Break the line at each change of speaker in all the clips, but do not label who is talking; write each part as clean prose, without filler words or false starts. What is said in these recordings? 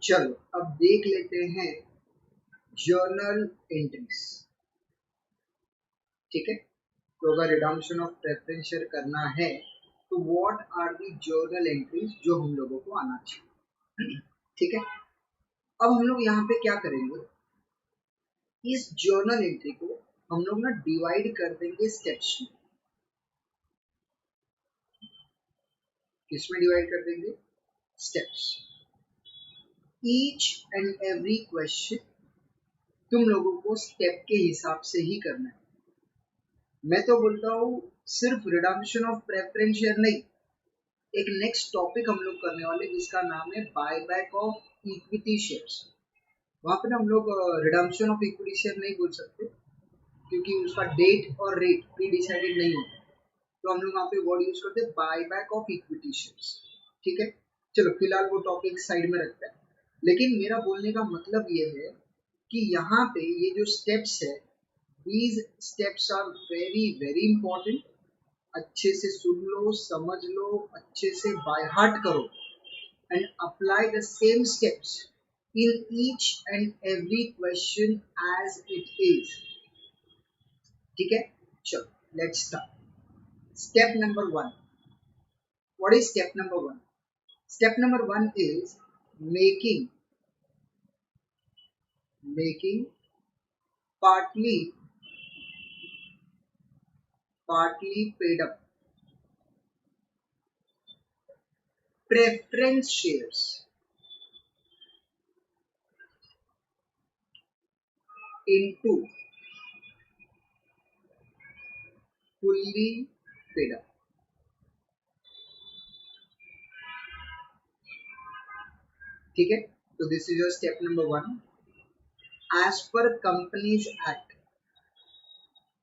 चलो अब देख लेते हैं जर्नल एंट्रीज। ठीक है, तो अगर रिडम्पशन ऑफ प्रेफरेंस शेयर करना है तो what are the journal entries जो हम लोगों को आना चाहिए। ठीक है, अब हम लोग यहाँ पे क्या करेंगे, इस जर्नल एंट्री को हम लोग ना डिवाइड कर देंगे स्टेप्स में। किसमें डिवाइड कर देंगे? Steps. Each and every question तुम लोगों को स्टेप के हिसाब से ही करना है। मैं तो बोलता हूँ सिर्फ रिडम्पशन ऑफ प्रेफरेंस शेयर नहीं, एक नेक्स्ट टॉपिक हम लोग करने वाले जिसका नाम है buy back of equity shares. वहां पे ना हम लोग रिडम्पशन ऑफ इक्विटी शेयर नहीं बोल सकते क्योंकि उसका डेट और रेट प्री डिसाइडेड नहीं होता, तो हम लोग वहाँ पे वर्ड यूज करते हैं buy back of equity shares. ठीक है, चलो फिलहाल वो टॉपिक साइड में रखते हैं, लेकिन मेरा बोलने का मतलब ये है कि यहाँ पे ये जो स्टेप्स है, these steps are very very important। अच्छे से सुन लो, समझ लो, अच्छे से बाय हार्ट करो and apply the same steps in each and every question as it is। ठीक है, चलो let's start। Step number 1। What is step number 1? Step number 1 is making partly paid up preference shares into fully paid up। ठीक है, तो this is your step number 1। As per companies act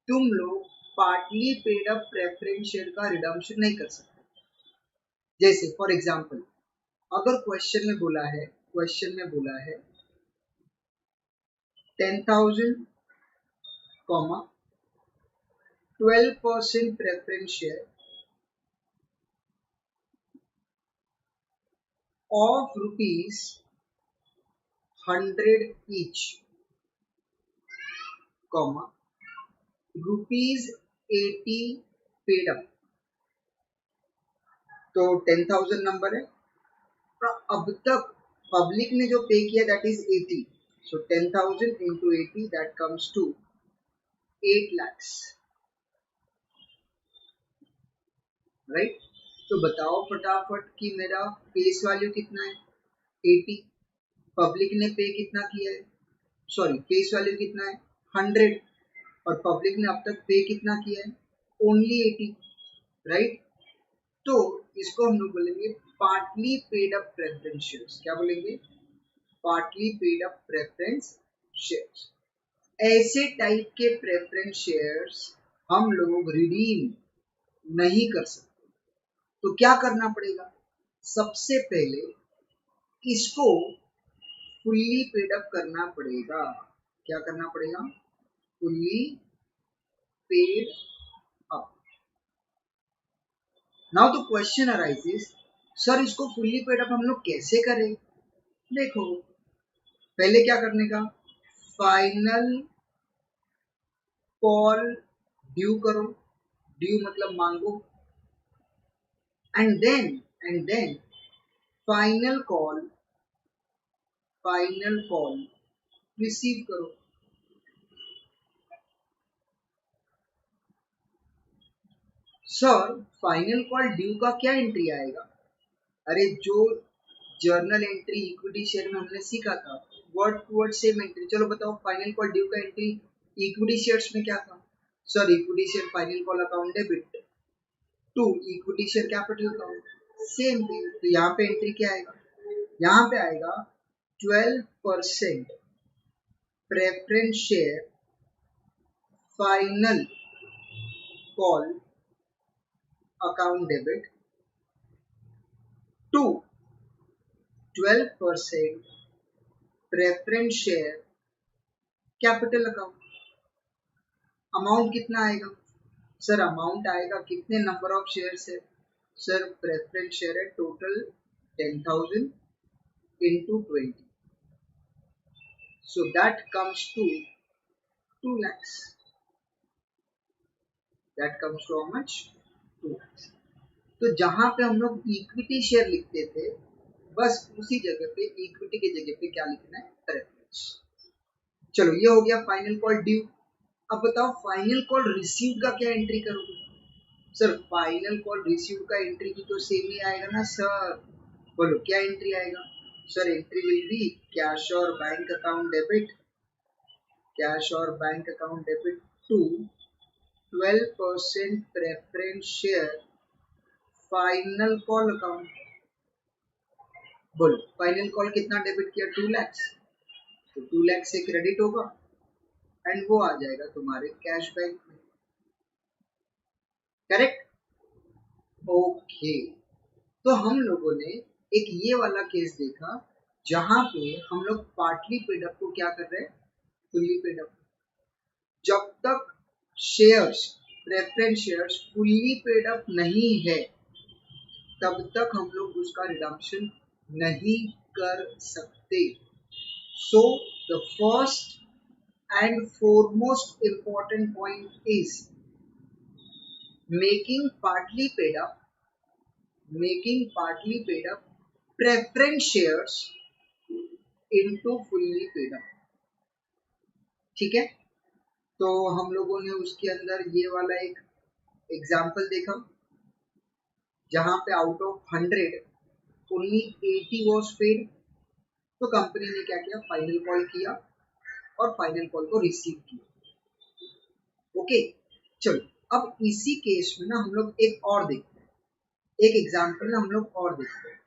तुम लोग partly paid up preference share का redemption नहीं कर सकते। जैसे फॉर एग्जांपल अगर क्वेश्चन में बोला है 10,000 12% preference share of rupees 100 each, rupees 80 paid up। तो 10,000 नंबर है, अब तक पब्लिक ने जो पे किया that is 80, so 10,000 into 80 that comes to 8 lakhs, right. तो बताओ फटाफट कि मेरा फेस वैल्यू कितना है? 80। पब्लिक ने पे कितना किया है? सॉरी, फेस वैल्यू कितना है? 100 और पब्लिक ने अब तक पे कितना किया है? Only 80, right. तो इसको हम लोग बोलेंगे partly paid up preference shares. क्या बोलेंगे? Partly paid up preference shares. ऐसे टाइप के प्रेफरेंस शेयर्स हम लोग रिडीम नहीं कर सकते। तो क्या करना पड़ेगा? सबसे पहले इसको फुल्ली पेड अप करना पड़ेगा। क्या करना पड़ेगा? Fully paid up. Now the question arises, sir इसको फुल्ली पेड अप हम लोग कैसे करें? देखो, पहले क्या करने का? फाइनल कॉल ड्यू करो, ड्यू मतलब मांगो, and then final call receive करो। सर फाइनल कॉल ड्यू का क्या एंट्री आएगा? अरे जो जर्नल एंट्री इक्विटी शेयर में हमने सीखा था, word to word same entry. चलो बताओ फाइनल कॉल ड्यू का एंट्री इक्विटी शेयर्स में क्या था? Sir equity share final call account debit to equity share capital account, same thing. तो यहाँ पे एंट्री क्या आएगा? यहाँ पे आएगा 12% preference share final call account debit to 12% preference share capital account. Amount कितना आएगा? सर अमाउंट आएगा कितने नंबर ऑफ शेयर्स है? सर प्रेफरेंस शेयर है total 10,000 into 20, So that comes to 2 lakhs. That comes to how much? 2 lakhs. तो जहां पे हम लोग इक्विटी शेयर लिखते थे, बस उसी जगह पे इक्विटी की जगह पे क्या लिखना है? प्रेफरेंस. चलो ये हो गया फाइनल कॉल ड्यू. अब बताओ फाइनल कॉल रिसीव्ड का क्या एंट्री करोगे? सर फाइनल कॉल रिसीव्ड का एंट्री भी तो सेम ही आएगा ना सर. बोलो क्या एंट्री आएगा? Sir entry will be cash और बैंक अकाउंट डेबिट, कैश और bank account debit to 12% preference share final call account. बोलो फाइनल कॉल कितना डेबिट किया? 2 lakhs. तो 2 lakhs से क्रेडिट होगा एंड वो आ जाएगा तुम्हारे कैश बैंक में. करेक्ट? ओके. तो हम लोगों ने एक ये वाला केस देखा जहां पे हम लोग पार्टली पेड अप को क्या कर रहे हैं? Fully paid up. जब तक shares, preference shares fully paid up नहीं है तब तक हम लोग उसका रिडम्पशन नहीं कर सकते. So the first and foremost important point is making partly paid up preference shares into fully paid up. ठीक है. तो हम लोगों ने उसके अंदर ये वाला एक एग्जाम्पल देखा जहां पे out of 100 only 80 was paid. तो कंपनी ने क्या किया? फाइनल कॉल किया और फाइनल कॉल को रिसीव किया. ओके. चलो अब इसी केस में ना हम लोग एक और देखते हैं, एक एग्जाम्पल ना हम लोग और देखते हैं.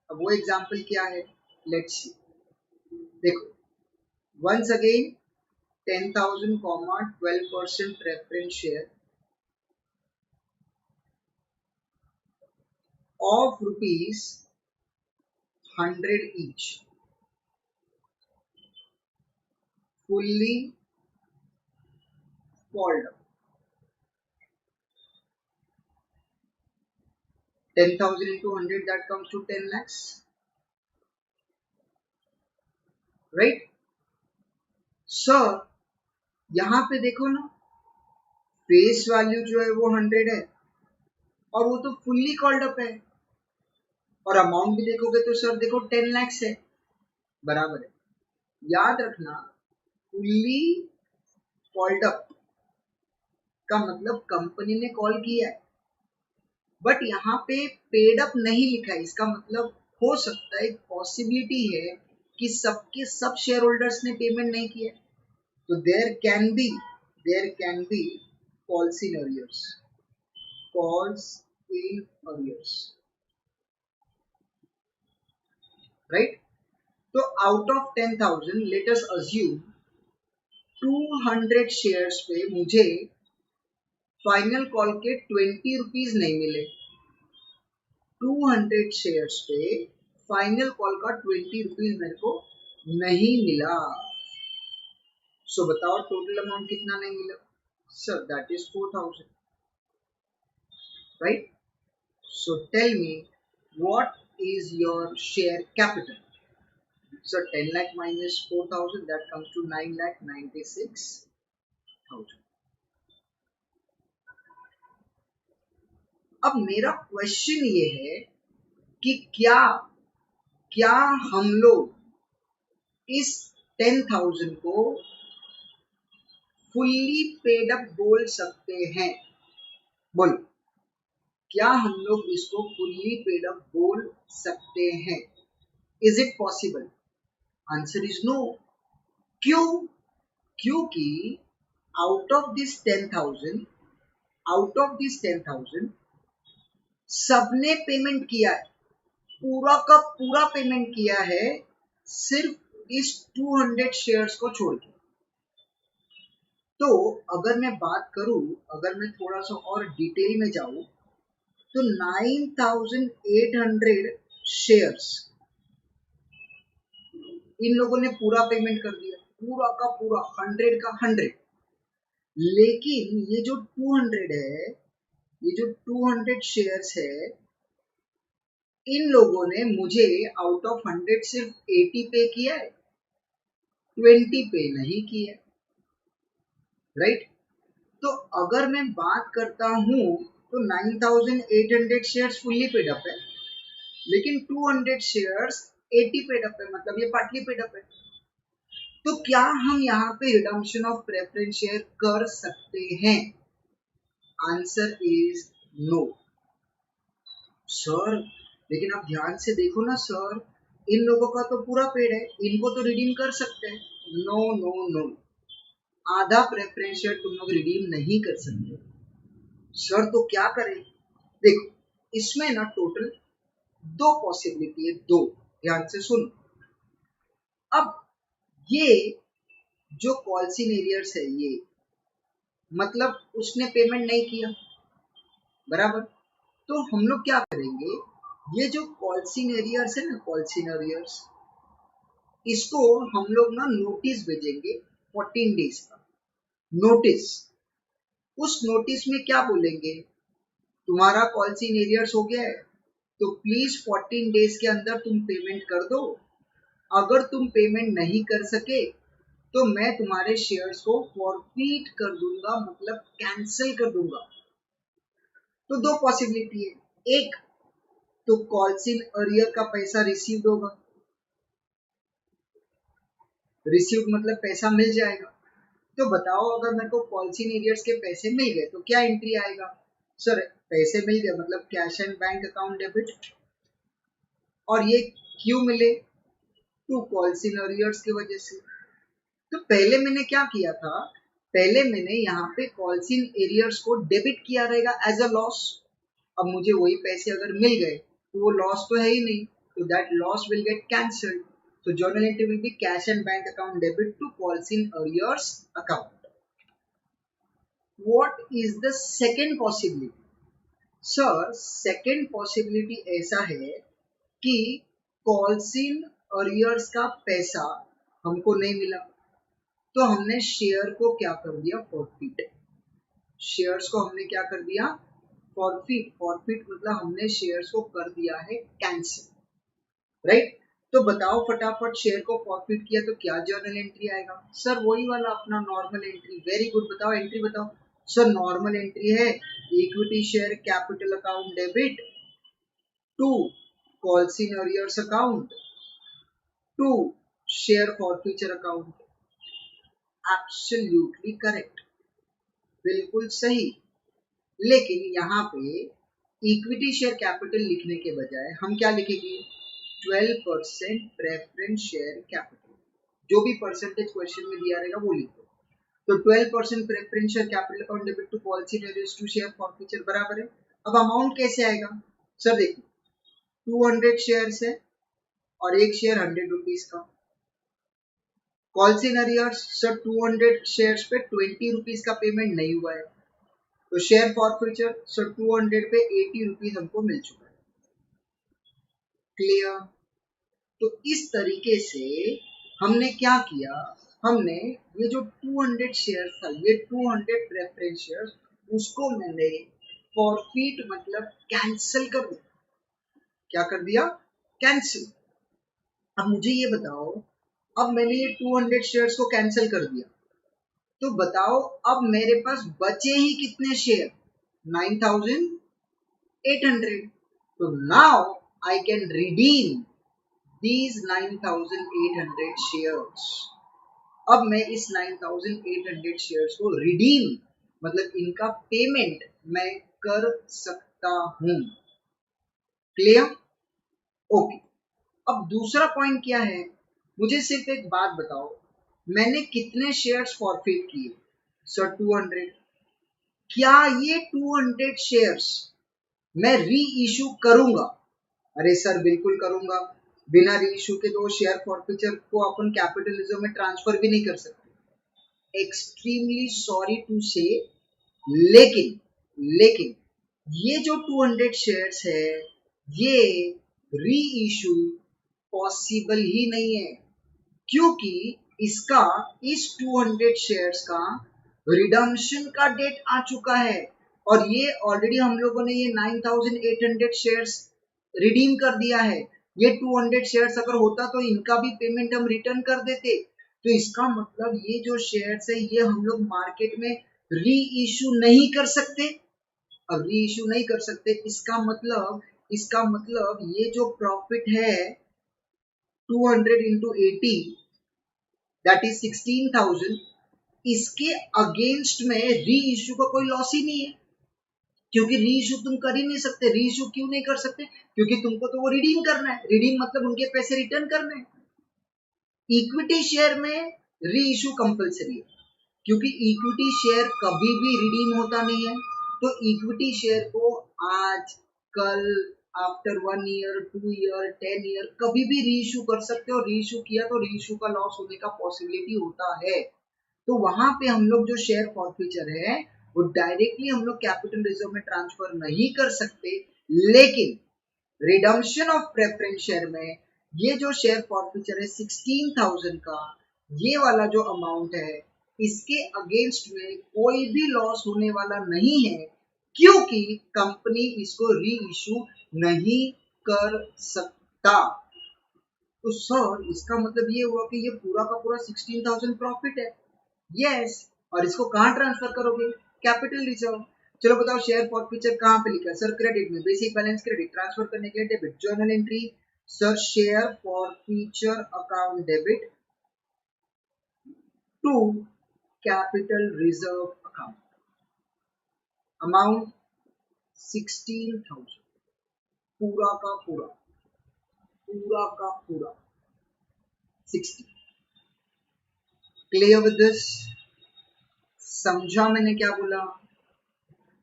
अब वो एग्जाम्पल क्या है? Let's see. देखो once again 10,000 12% preference share of rupees 100 each fully called up. 10,000 into 100 that comes to 10 lakhs, right? Sir यहाँ पे देखो ना, फेस वैल्यू जो है वो 100 है और वो तो फुल्ली कॉल्ड अप है. और अमाउंट भी देखोगे तो सर देखो 10 lakhs है. बराबर है. याद रखना फुल्ली कॉल्ड अप का मतलब कंपनी ने कॉल किया है, बट यहाँ पे पेड अप नहीं लिखा है. इसका मतलब हो सकता है, एक पॉसिबिलिटी है कि सबके सब शेयर होल्डर्स ने पेमेंट नहीं किया. तो there can be calls in arrears, right? तो out of 10,000 let us assume 200 shares पे मुझे फाइनल कॉल के 20 रुपीज नहीं मिले. 200 शेयर्स पे फाइनल कॉल का 20 रुपीज मेरे को नहीं मिला. सो बताओ टोटल अमाउंट कितना नहीं मिला? Sir that is 4,000, right? So tell me what is your share capital? Sir 10 lakh minus 4,000 that comes to 9,96,000. अब मेरा क्वेश्चन ये है कि क्या हम लोग इस 10,000 को फुल्ली पेड अप बोल सकते हैं? बोलो क्या हम लोग इसको फुल्ली पेड अप बोल सकते हैं? Is it possible? Answer is no. क्यों? क्योंकि आउट ऑफ दिस 10,000 सबने पेमेंट किया है, पूरा का पूरा पेमेंट किया है, सिर्फ इस 200 शेयर्स को छोड़ के. तो अगर मैं बात करूं, अगर मैं थोड़ा सा और डिटेल में जाऊं तो 9,800 शेयर्स इन लोगों ने पूरा पेमेंट कर दिया, पूरा का पूरा 100 का 100. लेकिन ये जो 200 शेयर्स है, इन लोगों ने मुझे आउट ऑफ 100 सिर्फ 80 पे किया है. 20 पे नहीं किए, राइट। तो अगर मैं बात करता हूँ तो 9800 शेयर्स फुल्ली पेड अप है, लेकिन 200 शेयर्स 80 पेड अप है, मतलब ये पार्टली पेड अप है। तो क्या हम यहाँ पे रिडम्पशन ऑफ प्रेफरेंस शेयर कर सकते हैं? Answer is no sir. लेकिन आप ध्यान से देखो ना सर, इन लोगों का तो पूरा पेड है, इनको तो रिडीम कर सकते हैं। नो नो नो, आधा प्रेफरेंस शेयर तुम लोग रिडीम नहीं कर सकते सर। तो क्या करें? देखो, इसमें ना टोटल 2 पॉसिबिलिटी है, 2। ध्यान से सुनो। अब ये जो कॉल्सिन एरियर्स है, ये मतलब उसने पेमेंट नहीं किया, बराबर। तो हम लोग क्या करेंगे, ये जो कॉल्सिन एरियर्स है ना, कॉल्सिन एरियर्स, इसको हम लोग ना नोटिस भेजेंगे 14 डेज का नोटिस। उस नोटिस में क्या बोलेंगे, तुम्हारा कॉल्सिन एरियर्स हो गया है तो प्लीज 14 डेज के अंदर तुम पेमेंट कर दो। अगर तुम पेमेंट नहीं कर सके तो मैं तुम्हारे शेयर्स को फॉरफीट कर दूंगा, मतलब कैंसिल कर दूंगा। तो 2 पॉसिबिलिटी है, एक तो कॉल्सिन एरियर का पैसा रिसीव्ड होगा, रिसीव्ड मतलब पैसा मिल जाएगा। तो बताओ, अगर मेरे को कॉल्सिन एरियर्स के पैसे मिल गए तो क्या एंट्री आएगा? सर पैसे मिल गए मतलब cash and bank account debit. और ये क्यों मिले? टू कॉल्सिन एरियर्स की वजह से। तो पहले मैंने क्या किया था, पहले मैंने यहाँ पे कॉल्सिन एरियर्स को डेबिट किया रहेगा एज अ लॉस। अब मुझे वही पैसे अगर मिल गए तो वो लॉस तो है ही नहीं, तो that loss will get cancelled. So journal entry will be cash and bank account debit to Qualsin arrears account. What is the second possibility? Sir, second possibility ऐसा है कि Qualsin arrears का पैसा हमको नहीं मिला, तो हमने शेयर को क्या कर दिया, फॉरफिट। शेयर्स को हमने क्या कर दिया, फॉरफिट। फॉरफिट मतलब हमने शेयर्स को कर दिया है कैंसिल, राइट। तो बताओ फटाफट, शेयर को फॉरफिट किया तो क्या जर्नल एंट्री आएगा? सर वही वाला अपना नॉर्मल एंट्री। वेरी गुड, बताओ एंट्री बताओ। सर नॉर्मल एंट्री है equity share capital account debit to calls in arrears account to share forfeiture account. Absolutely correct, बिल्कुल सही। लेकिन यहाँ पे इक्विटी शेयर कैपिटल लिखने के बजाय हम क्या लिखेंगे, 12% प्रेफरेंस शेयर कैपिटल। जो भी परसेंटेज क्वेश्चन में दिया रहेगा वो लिखो। तो 12% preference share capital account debit to policy arrears to share forfeiture बराबर है। अब अमाउंट कैसे आएगा? सर देखो, 200 शेयर्स है और एक शेयर 100 रुपीज का। कॉल्सिन एरियर्स, सर 200 शेयर्स पे 20 रुपीज का पेमेंट नहीं हुआ है, तो शेयर फॉरफीचर, सर 200 पे 80 रुपीज हमको मिल चुका है। क्लियर? तो इस तरीके से हमने क्या किया, हमने ये जो 200 शेयर्स था, ये 200 प्रेफरेंस शेयर्स, उसको मैंने फॉरफीट मतलब कैंसिल कर दिया। क्या कर दिया? कैंसिल। अब मुझे ये बताओ, अब मैंने ये 200 शेयर्स को कैंसिल कर दिया, तो बताओ अब मेरे पास बचे ही कितने शेयर, 9800। तो now I can redeem these 9800 shares। अब मैं इस 9800 शेयर्स को रिडीम मतलब इनका पेमेंट मैं कर सकता हूं। क्लियर? ओके। अब दूसरा पॉइंट क्या है, मुझे सिर्फ एक बात बताओ, मैंने कितने शेयर्स फॉरफिट किए? सर 200। क्या ये 200 शेयर्स मैं री इशू करूंगा? अरे सर बिल्कुल करूंगा। बिना री इशू के तो शेयर फॉरफीचर को अपन कैपिटलिज्म में ट्रांसफर भी नहीं कर सकते। एक्सट्रीमली सॉरी टू से, लेकिन ये जो 200 शेयर्स है, ये री इशू पॉसिबल ही नहीं है, क्योंकि इसका, इस 200 शेयर्स का रिडम्पशन का डेट आ चुका है और ये ऑलरेडी हम लोगों ने ये 9800 शेयर्स रिडीम कर दिया है। ये 200 शेयर्स अगर होता तो इनका भी पेमेंट हम रिटर्न कर देते, तो इसका मतलब ये जो शेयर्स है ये हम लोग मार्केट में री इश्यू नहीं कर सकते। अब री इश्यू नहीं कर सकते, इसका मतलब ये जो प्रॉफिट है 200 इंटू 80 दैट इज 16,000, इसके अगेंस्ट में री इश्यू का कोई लॉस ही नहीं है, क्योंकि री इश्यू तुम कर ही नहीं सकते। री इश्यू क्यों नहीं कर सकते? क्योंकि तुमको तो वो रिडीम करना है। रिडीम मतलब उनके पैसे रिटर्न करने हैं। इक्विटी शेयर में री इश्यू कंपलसरी है, क्योंकि इक्विटी शेयर कभी भी रिडीम होता नहीं है। तो इक्विटी शेयर को आज, कल, आफ्टर 1 ईयर, 2 ईयर, 10 ईयर कभी भी री इश्यू कर सकते हो। री इश्यू किया तो री इश्यू का लॉस होने का पॉसिबिलिटी होता है। तो वहां पे हम लोग जो शेयर फॉरफीचर है वो डायरेक्टली हम लोग कैपिटल रिजर्व में ट्रांसफर नहीं कर सकते, लेकिन रिडम्पशन ऑफ प्रेफरेंस शेयर में ये जो शेयर फॉरफीचर है 16,000 का, ये वाला जो अमाउंट है इसके अगेंस्ट में कोई भी लॉस होने वाला नहीं है, क्योंकि कंपनी इसको री इश्यू नहीं कर सकता। तो सर इसका मतलब ये हुआ कि ये पूरा का पूरा 16,000 प्रॉफिट है। यस, और इसको कहाँ ट्रांसफर करोगे? Capital reserve. चलो बताओ शेयर फॉरफीचर कहाँ पे लिखा है? सर क्रेडिट में, बेसिक बैलेंस क्रेडिट, ट्रांसफर करने के लिए debit, journal entry, sir share forfeiture account debit to capital reserve account, amount 16,000, पूरा का पूरा 60। Clear with this? समझा मैंने क्या बोला?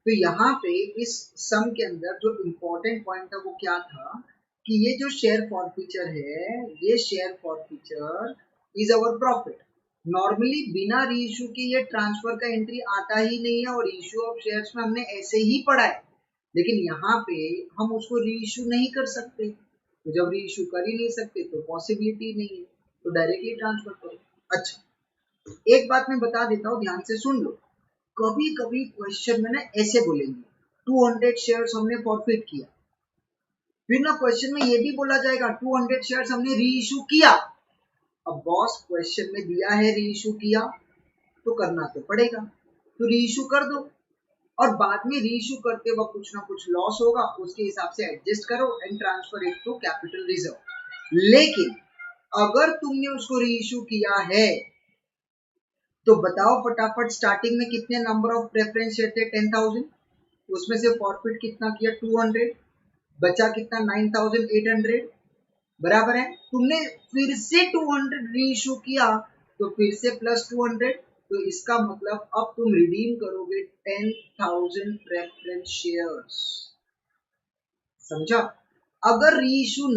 तो यहाँ पे इस सम के अंदर जो इम्पोर्टेंट पॉइंट था वो क्या था कि ये जो शेयर फॉरफीचर है, ये share forfeiture is our profit. Normally बिना री इशू के ये ट्रांसफर का एंट्री आता ही नहीं है, और इशू ऑफ शेयर्स में हमने ऐसे ही पढ़ा है, लेकिन यहाँ पे हम उसको री इशू नहीं कर सकते। तो जब री इशू कर ही नहीं सकते तो पॉसिबिलिटी नहीं है, तो डायरेक्टली ट्रांसफर करो। अच्छा, एक बात मैं बता देता हूँ, ध्यान से सुन लो। कभी कभी क्वेश्चन में ना ऐसे बोलेंगे 200 शेयर्स हमने फॉरफिट किया, फिर ना क्वेश्चन में ये भी बोला जाएगा 200 शेयर्स हमने री इशू किया। अब बॉस क्वेश्चन में दिया है री इशू किया, तो करना तो पड़ेगा, तो री इशू कर दो, और बाद में री इशू करते वक्त कुछ ना कुछ लॉस होगा, उसके हिसाब से एडजस्ट करो and transfer it to capital reserve. लेकिन अगर तुमने उसको री इशू किया है तो बताओ फटाफट, स्टार्टिंग में कितने नंबर ऑफ प्रेफरेंस शेयर थे? 10,000, उसमें से फॉरफिट कितना किया? 200, बचा कितना? 9,800, बराबर है। तुमने फिर से 200 री इशू किया, तो फिर से प्लस 200, तो इसका मतलब अब तुम रिडीम करोगे 10,000 प्रेफरेंस शेयर्स। समझा? अगर री इशू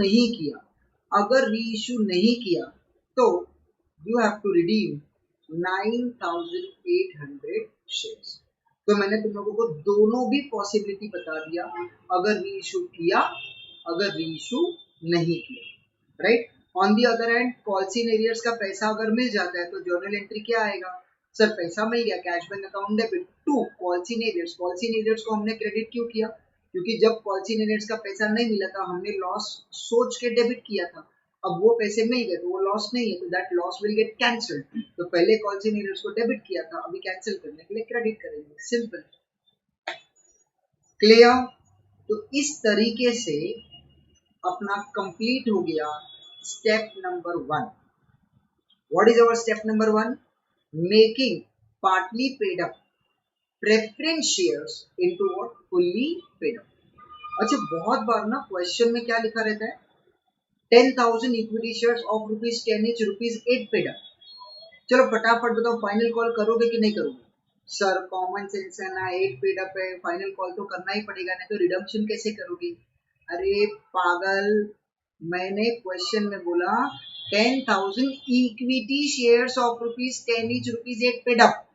नहीं किया तो you have to redeem 9,800 shares. तो मैंने तुम लोगों को दोनों भी पॉसिबिलिटी बता दिया, अगर री इशू किया, अगर री इशू नहीं किया, right. On the other hand, calls in arrears का पैसा अगर मिल जाता है तो जर्नल एंट्री क्या आएगा? सर पैसा मिल गया, cash bank account debit to calls in arrears. Calls in arrears को हमने क्रेडिट क्यों किया? क्योंकि जब कॉल्स इन एरियर्स का पैसा नहीं मिला था, हमने लॉस सोच के डेबिट किया था। अब वो पैसे मिल गए तो वो लॉस नहीं है, तो that loss will get cancelled. तो पहले कॉल्स इन एरियर्स को डेबिट किया था, अभी कैंसिल करने के लिए क्रेडिट करेंगे, सिंपल। क्लियर? तो इस तरीके से अपना कंप्लीट हो गया step number 1। What is our step number 1? Making partly paid up preference shares into what? Fully paid up. अच्छा, बहुत बार ना क्वेश्चन में क्या लिखा रहता है? 10,000 equity shares of ₹10 each, ₹8 paid up. चलो फटाफट बताओ, फाइनल कॉल करोगे कि नहीं करोगे? सर कॉमन सेंस है ना, 8 पेड अप है, फाइनल कॉल तो करना ही पड़ेगा, नहीं तो रिडम्पशन कैसे करोगे? अरे पागल, मैंने क्वेश्चन में बोला 10,000 equity shares of ₹10 each, ₹8 paid up.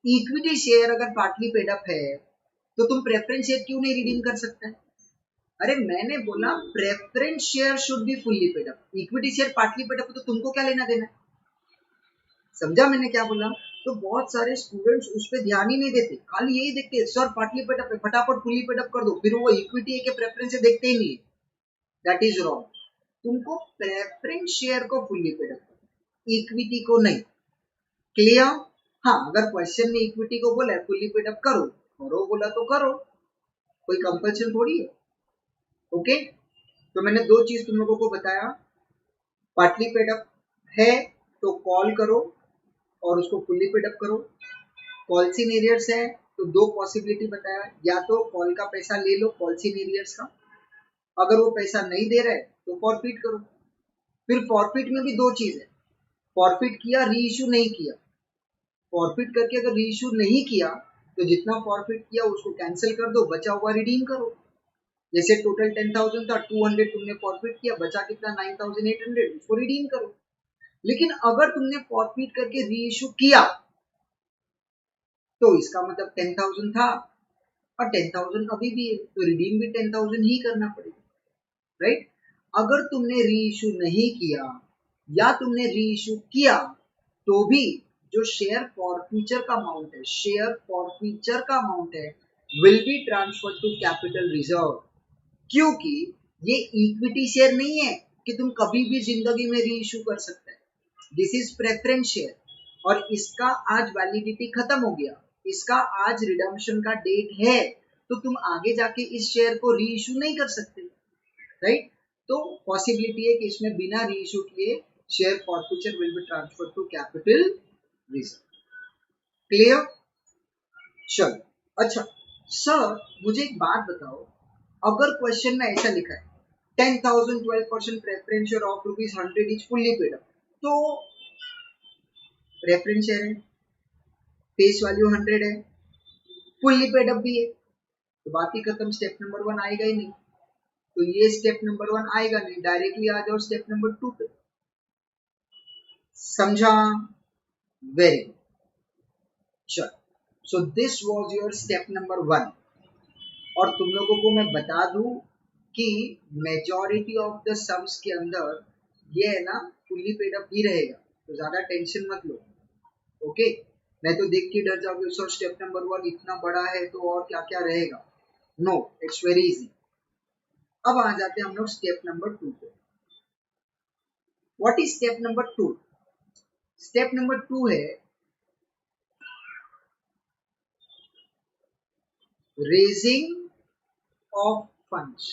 Equity share अगर पार्टली पेड अप है तो तुम प्रेफरेंस शेयर क्यों नहीं रिडीम कर सकते? अरे मैंने बोला preference share should be fully paid up, equity share partly paid up, तो तुमको क्या लेना देना? समझा मैंने क्या बोला? तो बहुत सारे स्टूडेंट्स उस पर ध्यान ही नहीं देते, खाली यही देखते हैं सर पार्टली पेड अप है, फटाफट फुल्ली पेड अप कर दो, फिर वो इक्विटी है कि प्रेफरेंस है देखते ही नहीं है। That is wrong. तुमको प्रेफरेंस शेयर को फुल्ली पेड अप, इक्विटी को नहीं। क्लियर? हाँ, अगर क्वेश्चन ने इक्विटी को बोला फुल्ली पेड अप करो, करो बोला तो करो, कोई कंपल्शन थोड़ी है। ओके, तो मैंने दो चीज तुम लोगों को बताया, पार्टली पेड अप है तो कॉल करो और उसको फुल्ली पेड अप करो। कॉल्स इन एरियर्स है तो दो पॉसिबिलिटी बताया, या तो कॉल का पैसा ले लो कॉल्स इन एरियर्स का, अगर वो पैसा नहीं दे रहा है तो फॉरफिट करो। फिर फॉरफिट में भी दो चीज है, फॉरफिट किया री इशू नहीं किया। फॉरफिट करके अगर री इशू नहीं किया तो जितना फॉरफिट किया उसको कैंसिल कर दो, बचा हुआ रिडीम करो। जैसे टोटल 10,000 था, 200 तुमने फॉरफिट किया, बचा कितना 9,800, उसको रिडीम करो। लेकिन अगर तुमने फॉरफिट करके री इशू किया तो इसका मतलब 10,000 था और 10,000 अभी भी है, तो रिडीम भी 10,000 ही करना पड़ेगा, राइट? अगर तुमने री इशू नहीं किया या तुमने री इशू किया तो भी जो शेयर फॉरफीचर का अमाउंट है, शेयर फॉरफीचर का अमाउंट है, will be transfer to capital reserve, क्योंकि ये इक्विटी शेयर नहीं है कि तुम कभी भी जिंदगी में री इशू कर सकते हैं। दिस इज प्रेफरेंस शेयर और इसका आज वैलिडिटी खत्म हो गया, इसका आज रिडम्पशन का डेट है, तो तुम आगे जाके इस शेयर को री इशू नहीं कर सकते, राइट? तो पॉसिबिलिटी है कि इसमें बिना री इशू किए share forfeiture will be transfer to capital reserve. Clear? चलो अच्छा सर, मुझे एक बात बताओ, अगर क्वेश्चन में ऐसा लिखा है 10,000 12% preference share of ₹100 is fully paid up, तो प्रेफरेंस शेयर है, फेस वैल्यू 100 है, फुल्ली पेड अप भी है, तो बात ही खत्म, स्टेप नंबर 1 आएगा ही नहीं। तो ये स्टेप नंबर 1 आएगा नहीं, डायरेक्टली आ जाओ स्टेप नंबर 2 पे। समझा? Very good. चलो, so this was your step number 1। और तुम लोगों को मैं बता दूं कि मेजॉरिटी ऑफ द सम्स के अंदर ये है ना फुल्ली पेड अप ही रहेगा, तो ज्यादा टेंशन मत लो। ओके, नहीं तो देख के डर जाओगे सर स्टेप नंबर 1 इतना बड़ा है तो और क्या क्या रहेगा। No, it's very easy. अब आ जाते हैं हम लोग स्टेप नंबर 2 पे। What is step number 2? Step number 2 है raising of funds.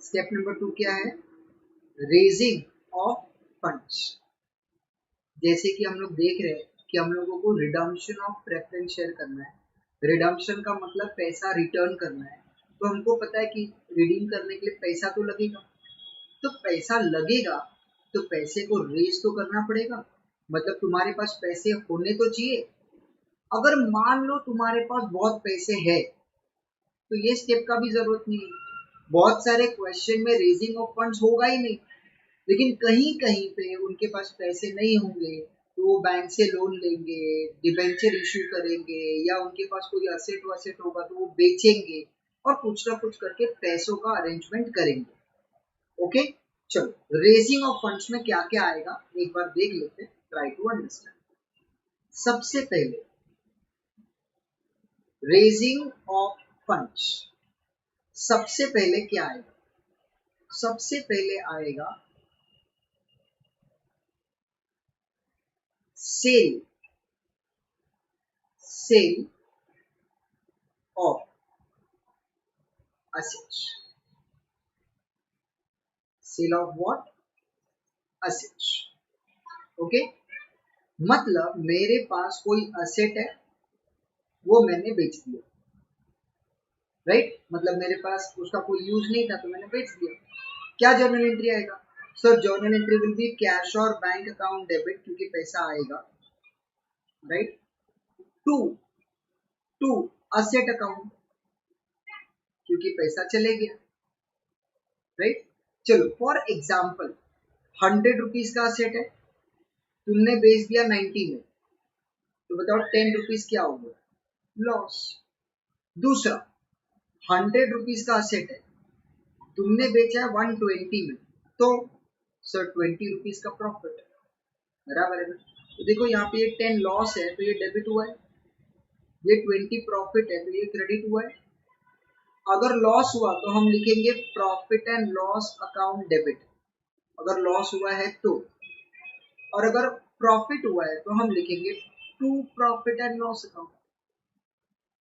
Step number 2 क्या है? Raising of funds. जैसे कि हम लोग देख रहे हैं कि हम लोगों को रिडम्पशन ऑफ प्रेफरेंस शेयर करना है, रिडम्पशन का मतलब पैसा रिटर्न करना है, तो हमको पता है कि रिडीम करने के लिए पैसा तो लगेगा, तो पैसा लगेगा तो पैसे को रेज तो करना पड़ेगा, मतलब तुम्हारे पास पैसे होने तो चाहिए। अगर मान लो तुम्हारे पास बहुत पैसे है तो ये स्टेप का भी जरूरत नहीं है, बहुत सारे क्वेश्चन में रेजिंग ऑफ फंड्स होगा ही नहीं, लेकिन कहीं कहीं पे उनके पास पैसे नहीं होंगे तो वो बैंक से लोन लेंगे, डिबेंचर इश्यू करेंगे, या उनके पास कोई असेट वसेट होगा तो वो बेचेंगे और कुछ ना कुछ करके पैसों का अरेंजमेंट करेंगे। ओके, चलो रेजिंग ऑफ फंड्स में क्या क्या आएगा एक बार देख लेते हैं, ट्राई टू अंडरस्टैंड। सबसे पहले रेजिंग ऑफ फंड्स, सबसे पहले क्या आएगा? सबसे पहले आएगा sale, sale of assets, sale of what? assets। Okay, मतलब मेरे पास कोई असेट है वो मैंने बेच दिया, राइट? मतलब मेरे पास उसका कोई यूज नहीं था तो मैंने बेच दिया। क्या जर्नल एंट्री आएगा? Sir journal entry will be cash और बैंक अकाउंट डेबिट, क्योंकि पैसा आएगा, right? To to asset account, क्योंकि पैसा चले गया, राइट? चलो फॉर एग्जाम्पल 100 रुपीज का असेट है, तुमने बेच दिया 90 में, तो बताओ 10 रुपीज क्या हो गया? लॉस। दूसरा 100 रुपीज का असेट है, तुमने बेचा है 120 में, तो सर 20 रुपीज का प्रॉफिट, बराबर है ना? तो देखो यहाँ पे ये 10 लॉस है तो ये डेबिट हुआ है, ये 20 प्रॉफिट है तो ये क्रेडिट हुआ है। अगर लॉस हुआ तो हम लिखेंगे profit and loss account debit, अगर लॉस हुआ है तो, और अगर प्रॉफिट हुआ है तो हम लिखेंगे to profit and loss account,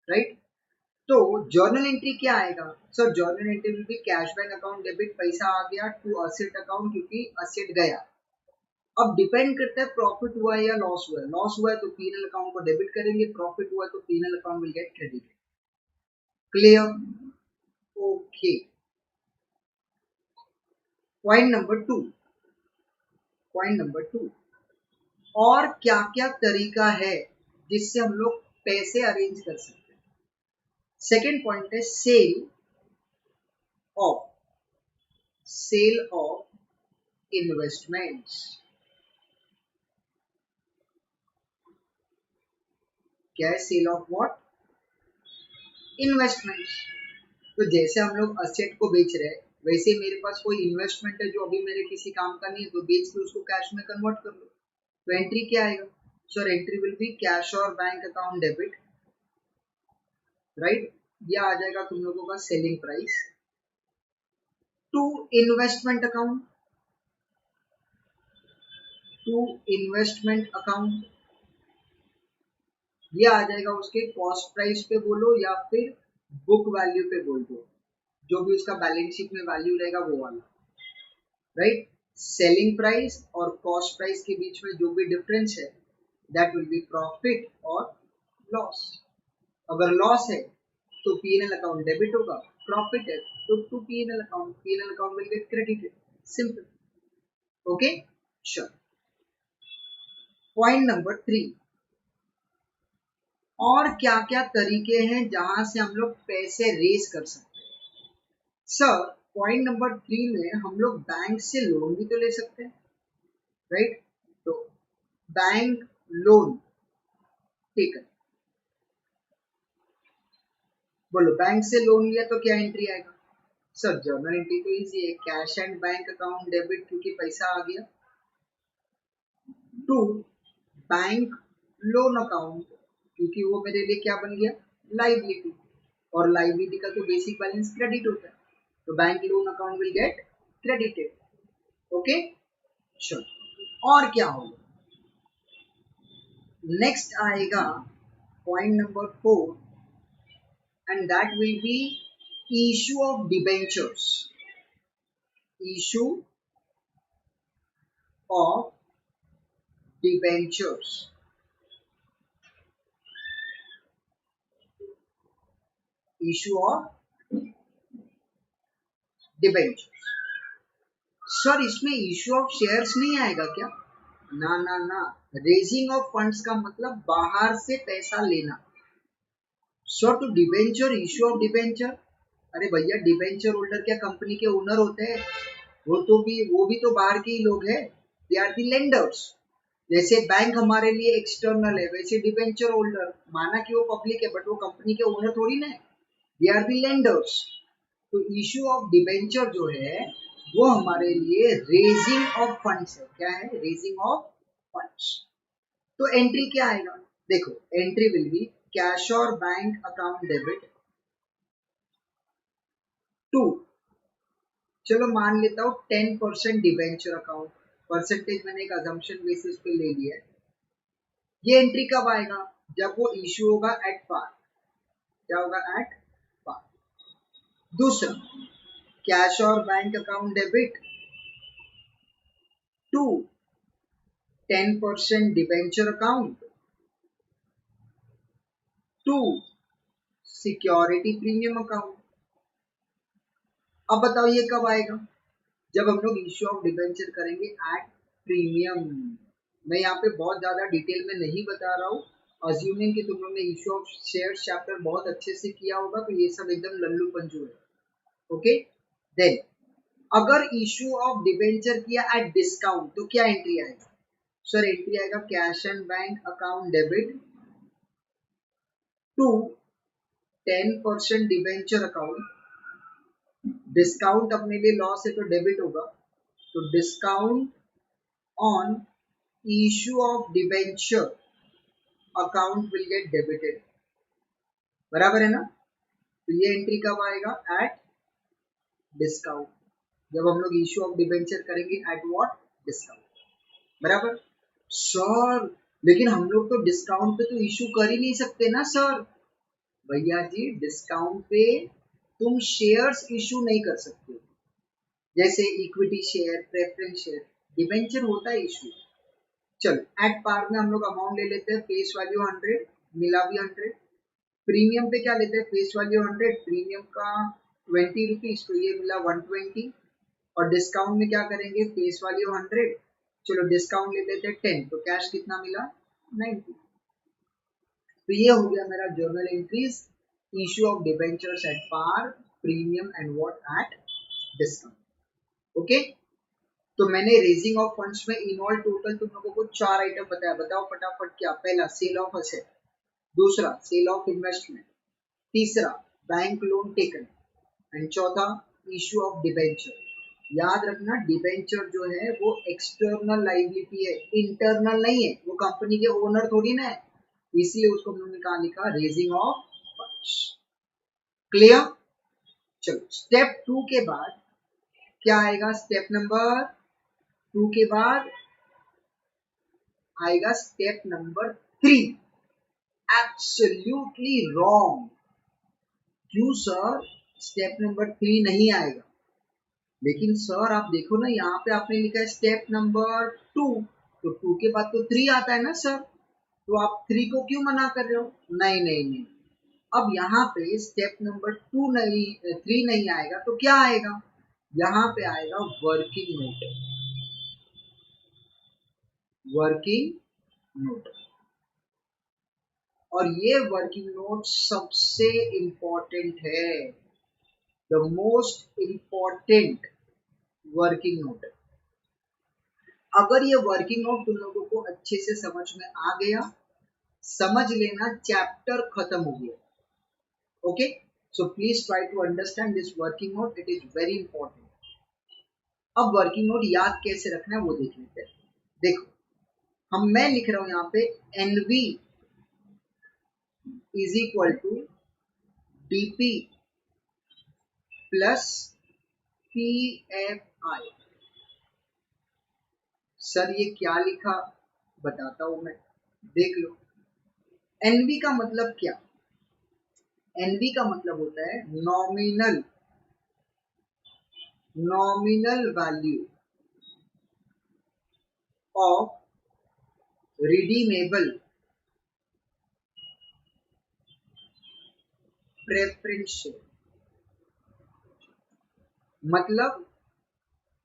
right. तो जर्नल एंट्री क्या आएगा sir? Journal entry will be cash bank account debit, पैसा आ गया टू असेट अकाउंट क्योंकि असेट गया। अब डिपेंड करता है प्रॉफिट हुआ है या लॉस हुआ है। लॉस हुआ है तो पीएनएल अकाउंट को डेबिट करेंगे, प्रॉफिट हुआ है तो PNL account will gate credit. Clear? Okay. Point number two, और क्या क्या तरीका है जिससे हम लोग पैसे अरेंज कर सकते हैं। सेकेंड पॉइंट है ऑफ सेल ऑफ इन्वेस्टमेंट्स। क्या है? Sale of what? इन्वेस्टमेंट्स। तो जैसे हम लोग असेट को बेच रहे हैं, वैसे मेरे पास कोई इन्वेस्टमेंट है जो अभी मेरे किसी काम का नहीं है, तो बेच के उसको कैश में कन्वर्ट कर लो। तो एंट्री क्या आएगा sir? Entry will be cash और बैंक अकाउंट डेबिट, राइट। यह आ जाएगा तुम लोगों का selling price to investment account, ये आ जाएगा उसके कॉस्ट प्राइस पे बोलो या फिर बुक वैल्यू पे बोल दो, जो भी उसका बैलेंस शीट में वैल्यू रहेगा वो वाला, राइट। सेलिंग प्राइस और कॉस्ट प्राइस के बीच में जो भी डिफरेंस है दैट विल बी प्रॉफिट और लॉस। अगर लॉस है तो पीएनएल अकाउंट डेबिट होगा, प्रॉफिट है तो to PNL account will get credited. Simple. Okay, sure. Point number 3, और क्या क्या तरीके हैं जहां से हम लोग पैसे रेज कर सकते हैं। सर पॉइंट नंबर 3 में हम लोग बैंक से लोन भी तो ले सकते हैं, राइट। तो बैंक लोन, ठीक है, बोलो बैंक से लोन लिया तो क्या एंट्री आएगा सर? जर्नल एंट्री तो इजी है, cash and bank account debit क्योंकि पैसा आ गया, टू बैंक लोन अकाउंट क्योंकि वो मेरे लिए क्या बन गया? लाइबिलिटी, और लाइबिलिटी का तो बेसिक बैलेंस क्रेडिट होता है, तो bank loan account will get credited. Okay, sure. और क्या होगा? नेक्स्ट आएगा point number 4 and that will B issue of debentures. Issue of debentures, issue of debentures. Sir इसमें इशू ऑफ शेयर्स नहीं आएगा क्या? ना ना ना, रेजिंग ऑफ फंड्स का मतलब बाहर से पैसा लेना। So to debenture, issue of debenture, अरे भैया डिबेंचर होल्डर क्या कंपनी के ओनर होते हैं? वो भी तो बाहर के ही लोग हैं, दे आर दी लेंडर्स। जैसे बैंक हमारे लिए एक्सटर्नल है, वैसे डिबेंचर होल्डर माना कि वो पब्लिक है बट वो कंपनी के ओनर थोड़ी ना है, दे आर दी लेंडर्स। तो इशू ऑफ डिबेंचर जो है वो हमारे लिए रेजिंग ऑफ फंड्स है। क्या है? Raising of funds. तो एंट्री क्या आएगा? देखो एंट्री विल बी कैश और बैंक अकाउंट डेबिट टू, चलो मान लेता हूँ 10% डिबेंचर अकाउंट, परसेंटेज मैंने एक अजम्पशन बेसिस पे ले लिया है। ये एंट्री कब आएगा? जब वो इशू होगा एट पार। क्या होगा? At par. दूसरा, कैश और bank account debit to 10% debenture account to security premium account. अब बताओ ये कब आएगा? जब हम लोग इश्यू ऑफ डिबेंचर करेंगे एट प्रीमियम। मैं यहाँ पे बहुत ज्यादा डिटेल में नहीं बता रहा हूँ, अज्यूमिंग कि तुम लोग ने इश्यू ऑफ शेयर चैप्टर बहुत अच्छे से किया होगा, तो ये सब एकदम लल्लू पंजू है। ओके, देन अगर इश्यू ऑफ डिबेंचर किया एट डिस्काउंट तो क्या एंट्री आएगा? सर एंट्री आएगा cash and bank account debit to 10% debenture account. Discount अपने लिए लॉस है तो डेबिट होगा, तो discount on issue of debenture account will get debited. बराबर है ना? तो ये एंट्री कब आएगा? At discount. जब हम लोग इश्यू ऑफ डिबेंचर करेंगे एट व्हाट डिस्काउंट, बराबर। सर लेकिन हम लोग तो डिस्काउंट पे तो इश्यू कर ही नहीं सकते ना सर। भैया जी डिस्काउंट पे तुम शेयर्स इश्यू नहीं कर सकते, जैसे equity share, preference share, debenture होता है इश्यू। चलो एट पार में हम लोग अमाउंट ले लेते हैं, फेस वैल्यू 100, मिला भी 100। प्रीमियम पे क्या लेते हैं, फेस वैल्यू 100, प्रीमियम का 20 रुपीज, तो ये मिला 120। और डिस्काउंट में क्या करेंगे, फेस वैल्यू 100, चलो डिस्काउंट ले लेते हैं 10, तो कैश कितना मिला 90। तो ये हो गया मेरा journal entries, issue of debentures at par, premium and what at discount. Okay, तो मैंने रेजिंग ऑफ फंड्स में इन ऑल टोटल तुम लोगों को 4 आइटम बताया, बताओ फटाफट क्या। पहला सेल ऑफ असेट, दूसरा सेल ऑफ इन्वेस्टमेंट, तीसरा बैंक लोन टेकन, एंड चौथा इश्यू ऑफ डिबेंचर। याद रखना डिबेंचर जो है वो एक्सटर्नल लाइबिलिटी है, इंटरनल नहीं है, वो कंपनी के ओनर थोड़ी ना है, इसलिए उसको हमने कहा लिखा रेजिंग ऑफ फंड्स। क्लियर। चलो स्टेप 2 के बाद क्या आएगा, स्टेप नंबर 2 के बाद आएगा स्टेप नंबर 3। Absolutely wrong. क्यों सर स्टेप नंबर 3 नहीं आएगा? लेकिन सर आप देखो ना, यहाँ पे आपने लिखा है स्टेप नंबर 2, तो 2 के बाद तो 3 आता है ना सर, तो आप 3 को क्यों मना कर रहे हो? नहीं नहीं नहीं, अब यहाँ पे स्टेप नंबर 2 नहीं, 3 नहीं आएगा तो क्या आएगा, यहाँ पे आएगा वर्किंग नोट। वर्किंग नोट, और ये वर्किंग नोट सबसे इंपॉर्टेंट है, the most important working note. अगर ये वर्किंग नोट तुम लोगों को अच्छे से समझ में आ गया, समझ लेना चैप्टर खत्म हो गया। Okay, so please try to understand this working note, it is very important. अब वर्किंग नोट याद कैसे रखना है वो देख लेते हैं। देखो मैं लिख रहा हूं यहाँ पे NV is equal to DP plus PFI. Sir ये क्या लिखा, बताता हूं मैं, देख लो। एनवी का मतलब क्या, एनवी का मतलब होता है nominal value of redeemable preference share. मतलब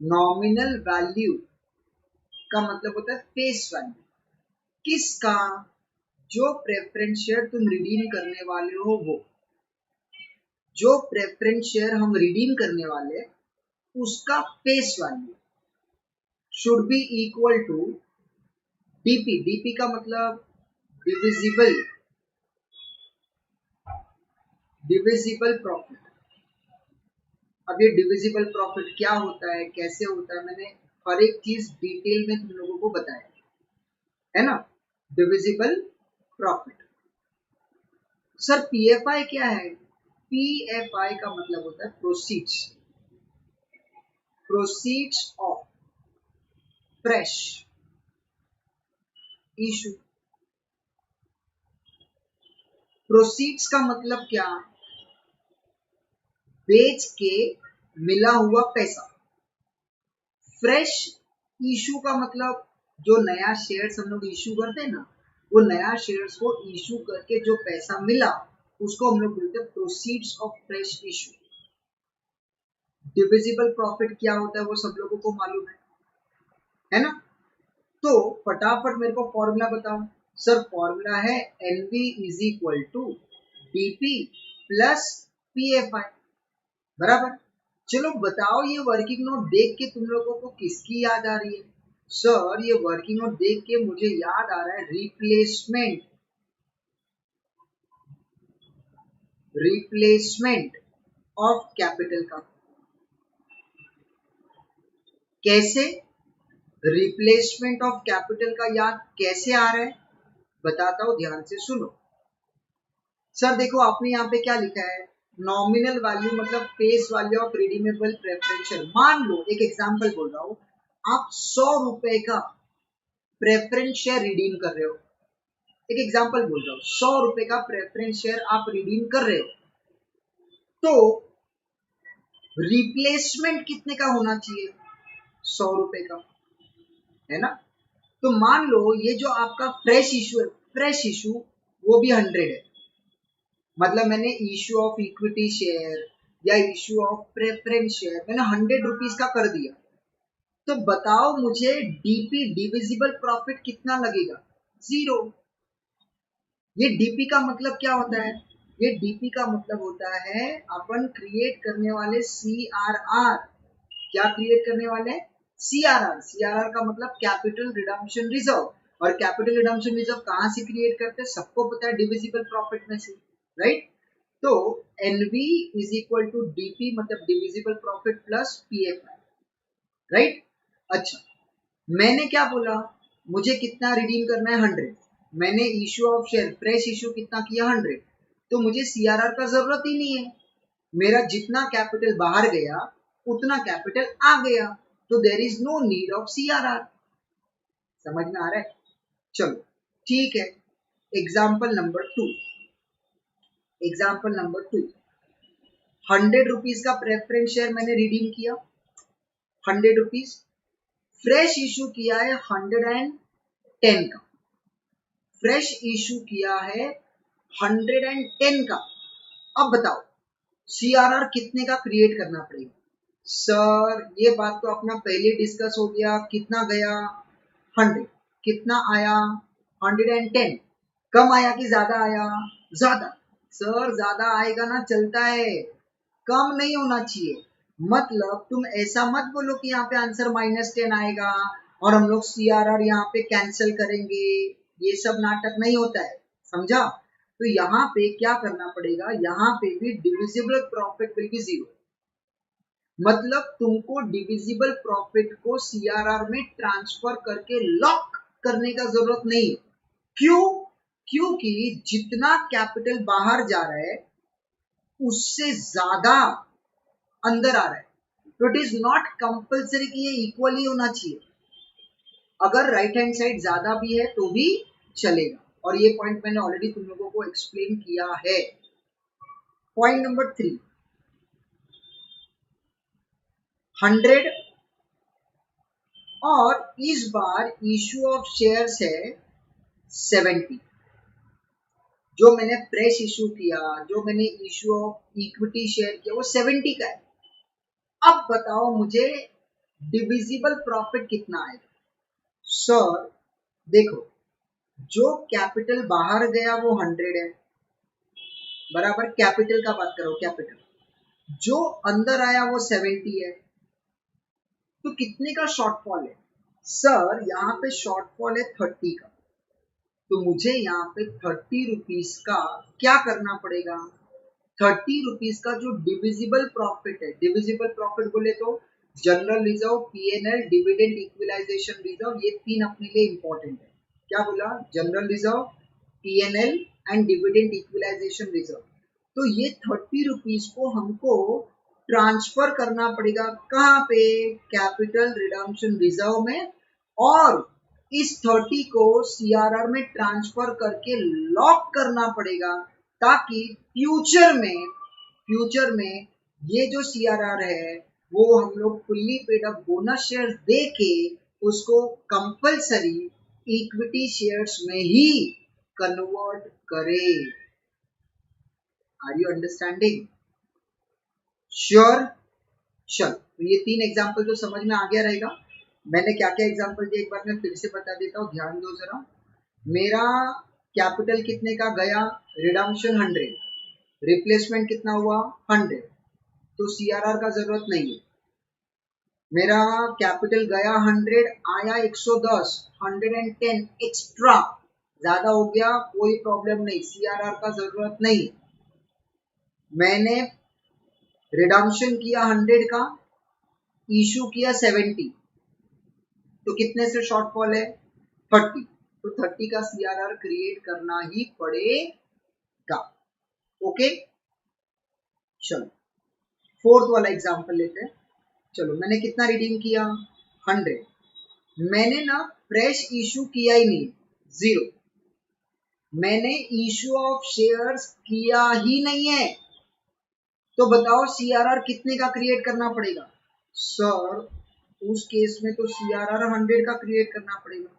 नॉमिनल वैल्यू का मतलब होता है फेस वैल्यू, किसका, जो प्रेफरेंस शेयर तुम रिडीम करने वाले हो वो, जो प्रेफरेंस शेयर हम रिडीम करने वाले उसका face value should be equal to DP. DP का मतलब डिविजिबल प्रॉफिट। अब ये डिविजिबल प्रॉफिट क्या होता है, कैसे होता है, मैंने हर एक चीज डिटेल में तुम लोगों को बताया है ना। Divisible profit. सर पीएफआई क्या है? पीएफआई का मतलब होता है proceeds of fresh issue. Proceeds का मतलब क्या, बेच के मिला हुआ पैसा। फ्रेश इशू का मतलब जो नया शेयर्स हम लोग इशू करते हैं ना, वो नया शेयर्स को इशू करके जो पैसा मिला उसको हम लोग बोलते हैं proceeds of fresh issue. Divisible profit क्या होता है वो सब लोगों को मालूम है ना। तो फटाफट मेरे को फॉर्मूला बताओ। सर फॉर्मूला है NV is equal to DP plus PFI, बराबर। चलो बताओ ये वर्किंग नोट देख के तुम लोगों को किसकी याद आ रही है? सर ये वर्किंग नोट देख के मुझे याद आ रहा है रिप्लेसमेंट ऑफ कैपिटल का। कैसे रिप्लेसमेंट ऑफ कैपिटल का याद कैसे आ रहा है, बताता हूं, ध्यान से सुनो। सर देखो आपने यहाँ पे क्या लिखा है, नॉमिनल वैल्यू मतलब face value of redeemable preference share. मान लो एक एग्जांपल बोल रहा हूं, आप 100 रुपए का प्रेफरेंस शेयर रिडीम कर रहे हो। एक एग्जांपल बोल रहा हूं, 100 रुपए का प्रेफरेंस शेयर आप रिडीम कर रहे हो, तो रिप्लेसमेंट कितने का होना चाहिए? 100 रुपए का, है ना? तो मान लो ये जो आपका फ्रेश इशू है, फ्रेश इशू वो भी 100 है। मतलब मैंने इशू ऑफ इक्विटी शेयर या इशू ऑफ प्रेफरेंस शेयर मैंने 100 रुपीज का कर दिया। तो बताओ मुझे डीपी डिविजिबल प्रॉफिट कितना लगेगा? 0। ये डीपी का मतलब क्या होता है? ये डीपी का मतलब होता है अपन क्रिएट करने वाले सीआरआर। क्या क्रिएट करने वाले हैं? सीआरआर। सीआरआर का मतलब कैपिटल रिडम्पशन रिजर्व। और कैपिटल रिडम्पशन रिजर्व कहां से क्रिएट करते हैं? सबको पता है, डिविजिबल प्रॉफिट में से, राइट? तो NV is equal to DP मतलब divisible profit plus PFI, right? अच्छा, मैंने क्या बोला? मुझे कितना रिडीम करना है? 100। मैंने issue of share fresh issue कितना किया? 100। तो मुझे सीआरआर का जरूरत ही नहीं है। मेरा जितना कैपिटल बाहर गया उतना कैपिटल आ गया, तो there is no need of CRR. समझ में आ रहा है? चलो ठीक है। Example number 2। Example number 2, 100 rupees का प्रेफरेंस शेयर मैंने रिडीम किया, 100 रुपीज। फ्रेश इशू किया है 110 का। फ्रेश इशू किया है 110 का। अब बताओ सीआरआर कितने का क्रिएट करना पड़ेगा? सर ये बात तो अपना पहले डिस्कस हो गया। कितना गया? 100। कितना आया? 110। कम आया कि ज्यादा आया? ज्यादा। सर ज्यादा आएगा ना, चलता है, कम नहीं होना चाहिए। मतलब तुम ऐसा मत बोलो कि यहाँ पे आंसर -10 आएगा और हम लोग सीआरआर यहाँ पे कैंसिल करेंगे। ये सब नाटक नहीं होता है, समझा? तो यहाँ पे क्या करना पड़ेगा? यहाँ पे भी डिविजिबल प्रॉफिट विल बी 0। मतलब तुमको डिविजिबल प्रॉफिट को सीआरआर में ट्रांसफर करके लॉक करने का जरूरत नहीं। क्यों? क्योंकि जितना कैपिटल बाहर जा रहा है उससे ज्यादा अंदर आ रहा है। तो इट इज नॉट कंपल्सरी कि ये इक्वली होना चाहिए। अगर राइट हैंड साइड ज्यादा भी है तो भी चलेगा, और ये पॉइंट मैंने ऑलरेडी तुम लोगों को एक्सप्लेन किया है। पॉइंट नंबर 3, 100 और इस बार इशू ऑफ शेयर्स है 70। जो मैंने फ्रेश इशू किया, जो मैंने इशू ऑफ इक्विटी शेयर किया वो 70 का है। अब बताओ मुझे डिविजिबल प्रॉफिट कितना आएगा? सर देखो, जो कैपिटल बाहर गया वो 100 है, बराबर। कैपिटल का बात करो, कैपिटल जो अंदर आया वो 70 है। तो कितने का शॉर्टफॉल है? सर यहाँ पे शॉर्टफॉल है 30 का। तो मुझे यहाँ पे 30 रुपीज का क्या करना पड़ेगा? 30 रुपीज का जो डिविजिबल प्रॉफिट है, डिविजिबल प्रॉफिट बोले तो general reserve, PNL, dividend equalisation reserve, ये 3 अपने लिए इंपॉर्टेंट है। क्या बोला? General reserve, PNL and dividend equalisation reserve. तो ये 30 रुपीज को हमको ट्रांसफर करना पड़ेगा कहाँ पे? कैपिटल रिडम्पशन रिजर्व में। और इस 30 को सीआरआर में ट्रांसफर करके लॉक करना पड़ेगा, ताकि फ्यूचर में ये जो सीआरआर है वो हम लोग fully paid up bonus share दे के उसको कंपलसरी इक्विटी शेयर्स में ही कन्वर्ट करें। Are you understanding? श्योर? चलो, तो ये 3 एग्जाम्पल तो समझ में आ गया रहेगा। मैंने क्या क्या एग्जाम्पल दिए एक बार मैं फिर से बता देता हूँ, ध्यान दो जरा। मेरा कैपिटल कितने का गया? रिडम्पशन 100। रिप्लेसमेंट कितना हुआ? 100। तो सीआरआर का जरूरत नहीं है। मेरा कैपिटल गया 100, आया 110, 110 एक्स्ट्रा ज्यादा हो गया, कोई प्रॉब्लम नहीं, सीआरआर का जरूरत नहीं। मैंने रिडम्पशन किया 100 का, इशू किया 70, तो कितने से शॉर्टफॉल है? 30। तो 30 का सीआरआर क्रिएट करना ही पड़ेगा। ओके, चलो फोर्थ वाला एग्जांपल लेते हैं। चलो मैंने कितना रिडीम किया 100, मैंने ना फ्रेश इशू किया ही नहीं 0, मैंने इशू ऑफ शेयर्स किया ही नहीं है। तो बताओ सीआरआर कितने का क्रिएट करना पड़ेगा सर? उस केस में तो सीआरआर 100 का क्रिएट करना पड़ेगा।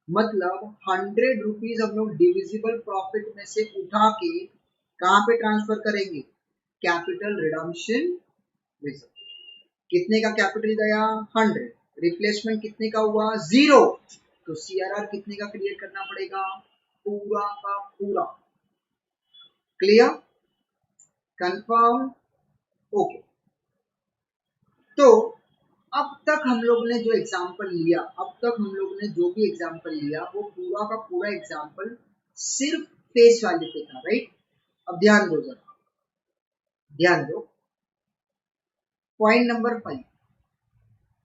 मतलब 100 रुपीज हम लोग डिविजिबल प्रॉफिट में से उठा के कहाँ पे ट्रांसफर करेंगे? Capital redemption reserve. कितने का कैपिटल गया 100, रिप्लेसमेंट कितने का हुआ 0, तो सीआरआर कितने का क्रिएट करना पड़ेगा? पूरा का पूरा। क्लियर? कंफर्म? ओके। तो अब तक हम लोग ने जो एग्जाम्पल लिया, अब तक हम लोग ने जो भी एग्जाम्पल लिया वो पूरा का पूरा एग्जाम्पल सिर्फ फेस वैल्यू पे था, राइट? अब ध्यान दो जरा, ध्यान दो। पॉइंट नंबर 5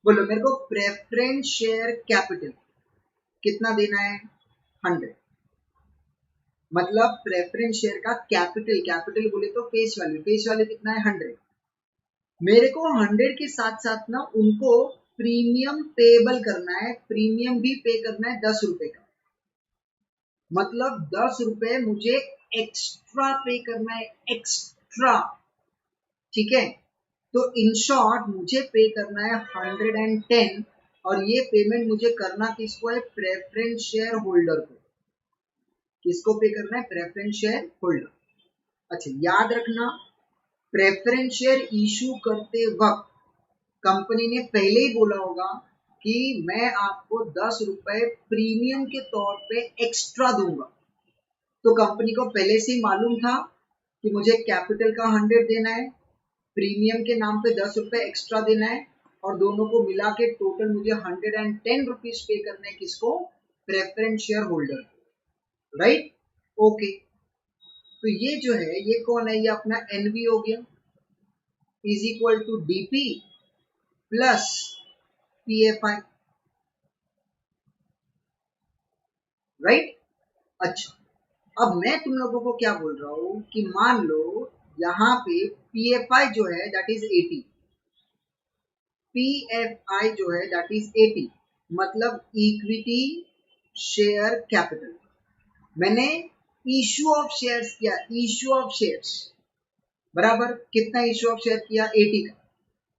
बोलो मेरे को, प्रेफरेंस शेयर कैपिटल कितना देना है 100। मतलब प्रेफरेंस शेयर का कैपिटल, कैपिटल बोले तो फेस वैल्यू, फेस वैल्यू कितना है 100। मेरे को 100 के साथ साथ ना उनको प्रीमियम पेबल करना है, प्रीमियम भी पे करना है 10 रुपए का। मतलब 10 रुपए मुझे एक्स्ट्रा पे करना है, एक्स्ट्रा। ठीक है, तो इन शॉर्ट मुझे पे करना है 110, और ये पेमेंट मुझे करना किसको है? प्रेफरेंस शेयर होल्डर को। किसको पे करना है? Preference share holder. अच्छा याद रखना, प्रेफरेंस शेयर इशू करते वक्त कंपनी ने पहले ही बोला होगा कि मैं आपको 10 रुपए प्रीमियम के तौर पे एक्स्ट्रा दूंगा। तो कंपनी को पहले से ही मालूम था कि मुझे कैपिटल का 100 देना है, प्रीमियम के नाम पे 10 रुपए एक्स्ट्रा देना है, और दोनों को मिला के टोटल मुझे 110 रुपीज पे करने किसको? Preference share holder, right? Okay, तो ये जो है ये कौन है? ये अपना एनवी हो गया, is equal to DP plus PFI, right? अच्छा, अब मैं तुम लोगों को क्या बोल रहा हूं कि मान लो यहाँ पे पीएफआई जो है दैट इज 80, पीएफआई जो है दैट इज 80, मतलब इक्विटी शेयर कैपिटल। मैंने इशू ऑफ शेयर्स किया, इशू ऑफ शेयर्स बराबर कितना इशू ऑफ शेयर किया? 80 का।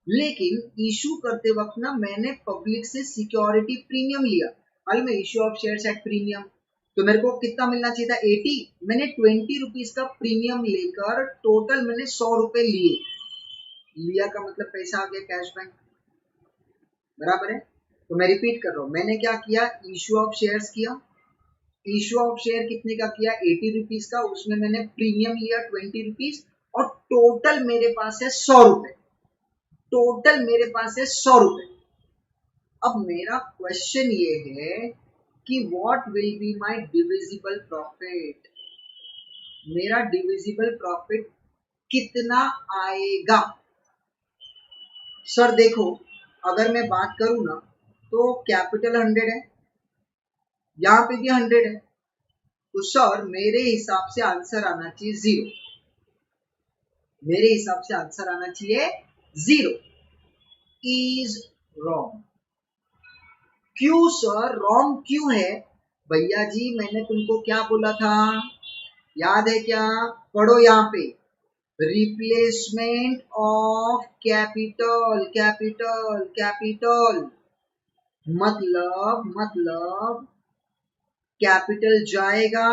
लेकिन इशू करते वक्त ना मैंने पब्लिक से सिक्योरिटी प्रीमियम लिया, हाल में issue of shares at premium, तो मेरे को कितना मिलना चाहिए था? 80। मैंने 20 रुपीज का प्रीमियम लेकर टोटल मैंने 100 रुपए लिए, लिया का मतलब पैसा आ गया कैश बैंक, बराबर है? तो मैं रिपीट कर रहा हूँ, मैंने क्या किया? इशू ऑफ शेयर्स किया, इशू ऑफ शेयर कितने का किया? 80 रुपीज का, उसमें मैंने प्रीमियम लिया 20 रुपीज, और टोटल मेरे पास है 100 रुपए, टोटल मेरे पास है 100 रुपए। अब मेरा क्वेश्चन ये है कि what will be my divisible profit? मेरा डिविजिबल प्रॉफिट कितना आएगा? सर देखो, अगर मैं बात करूं ना तो कैपिटल 100 है, यहाँ पे भी 100 है, तो सर मेरे हिसाब से आंसर आना चाहिए 0, मेरे हिसाब से आंसर आना चाहिए 0 इज रॉन्ग। क्यों सर रॉन्ग क्यों है? भैया जी मैंने तुमको क्या बोला था, याद है क्या? पढ़ो यहाँ पे, replacement of capital, capital capital, मतलब कैपिटल जाएगा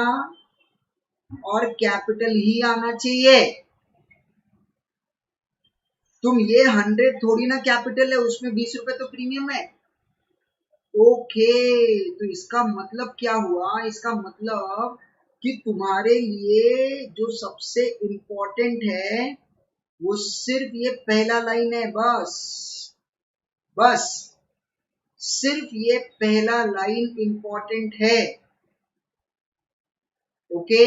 और कैपिटल ही आना चाहिए। तुम ये 100 थोड़ी ना कैपिटल है, उसमें 20 रुपए तो प्रीमियम है। ओके, तो इसका मतलब क्या हुआ? इसका मतलब कि तुम्हारे लिए जो सबसे इम्पोर्टेंट है वो सिर्फ ये पहला लाइन है, बस बस सिर्फ ये पहला लाइन इम्पोर्टेंट है। ओके,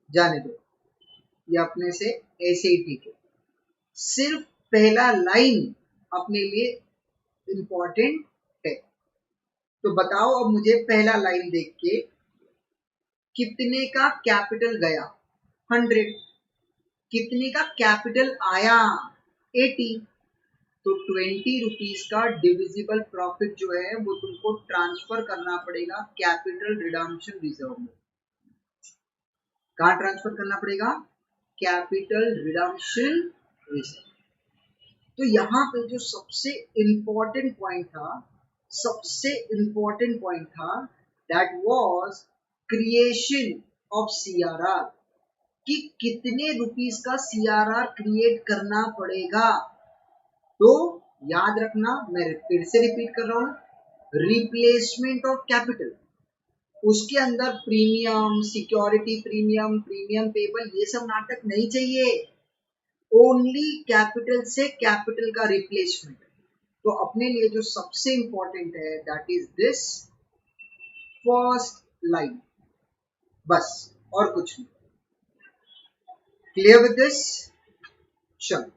जाने दो, ये अपने से ऐसे ही ठीक है। सिर्फ पहला लाइन अपने लिए इंपॉर्टेंट है। तो बताओ अब मुझे पहला लाइन देख के कितने का कैपिटल गया 100, कितने का कैपिटल आया 80। तो 20 रुपीज का डिविजिबल प्रॉफिट जो है वो तुमको ट्रांसफर करना पड़ेगा कैपिटल रिडम्पशन रिजर्व में। कहाँ ट्रांसफर करना पड़ेगा? Capital redemption reserve. तो यहाँ पे जो सबसे इम्पोर्टेंट पॉइंट था that was creation of CRR, कि कितने रुपीस का सीआरआर क्रिएट करना पड़ेगा। तो याद रखना, मैं फिर से रिपीट कर रहा हूं, रिप्लेसमेंट ऑफ कैपिटल, उसके अंदर premium, security premium, premium payable, ये सब नाटक नहीं चाहिए। ओनली कैपिटल से कैपिटल का रिप्लेसमेंट। तो अपने लिए जो सबसे इंपॉर्टेंट है that is this first line, बस और कुछ नहीं। Clear with this? चलो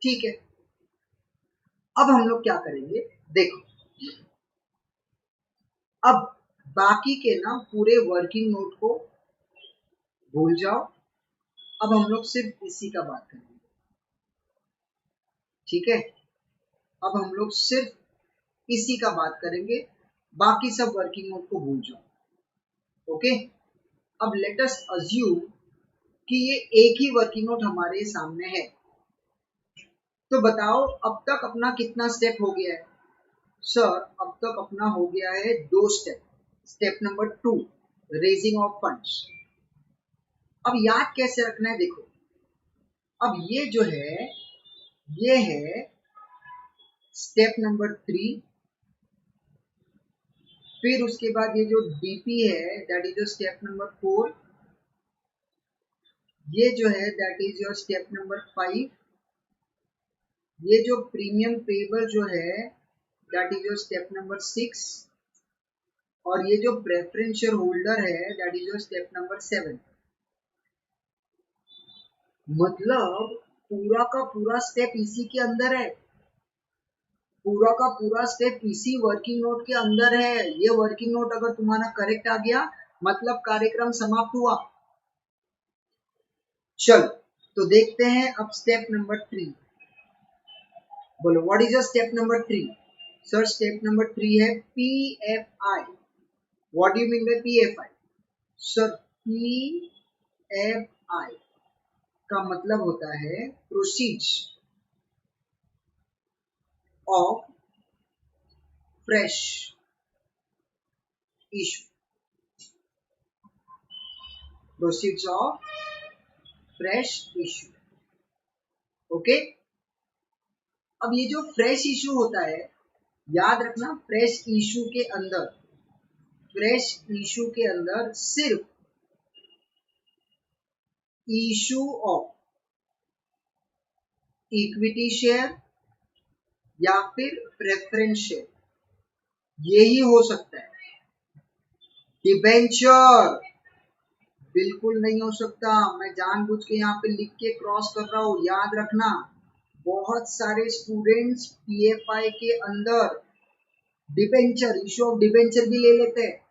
ठीक है। अब हम लोग क्या करेंगे, देखो अब बाकी के ना पूरे वर्किंग नोट को भूल जाओ। अब हम लोग सिर्फ इसी का बात करेंगे, ठीक है? अब हम लोग सिर्फ इसी का बात करेंगे, बाकी सब वर्किंग नोट को भूल जाओ। ओके, अब लेट अस अज्यूम कि ये एक ही वर्किंग नोट हमारे सामने है। तो बताओ अब तक अपना कितना स्टेप हो गया है? सर अब तक अपना हो गया है 2 step. Step number 2 raising of funds. अब याद कैसे रखना है, देखो अब ये जो है ये है स्टेप नंबर 3, फिर उसके बाद ये जो डीपी है that is your step number 4, ये जो है that is your step number 5, ये जो प्रीमियम पेबल जो है that is your step number 6, और ये जो प्रेफरेंस शेयर होल्डर है that is your step number 7। मतलब पूरा का पूरा स्टेप इसी के अंदर है, पूरा का पूरा स्टेप इसी वर्किंग नोट के अंदर है। ये वर्किंग नोट अगर तुम्हारा करेक्ट आ गया मतलब कार्यक्रम समाप्त हुआ। चल तो देखते हैं अब स्टेप नंबर 3। बोलो what is step number 3? Sir step number 3 है PFI। What do you mean by PFI? Sir PFI का मतलब होता है proceeds of fresh issue. Proceeds of fresh issue. Okay, अब ये जो फ्रेश इशू होता है, याद रखना फ्रेश इशू के अंदर सिर्फ इशू ऑफ इक्विटी शेयर या फिर प्रेफरेंस शेयर यही हो सकता है। डिबेंचर बिल्कुल नहीं हो सकता। मैं जानबूझ के यहाँ पे लिख के क्रॉस कर रहा हूँ, याद रखना। बहुत सारे स्टूडेंट्स पीएफआई के अंदर डिबेंचर, इशू ऑफ डिबेंचर भी ले लेते हैं।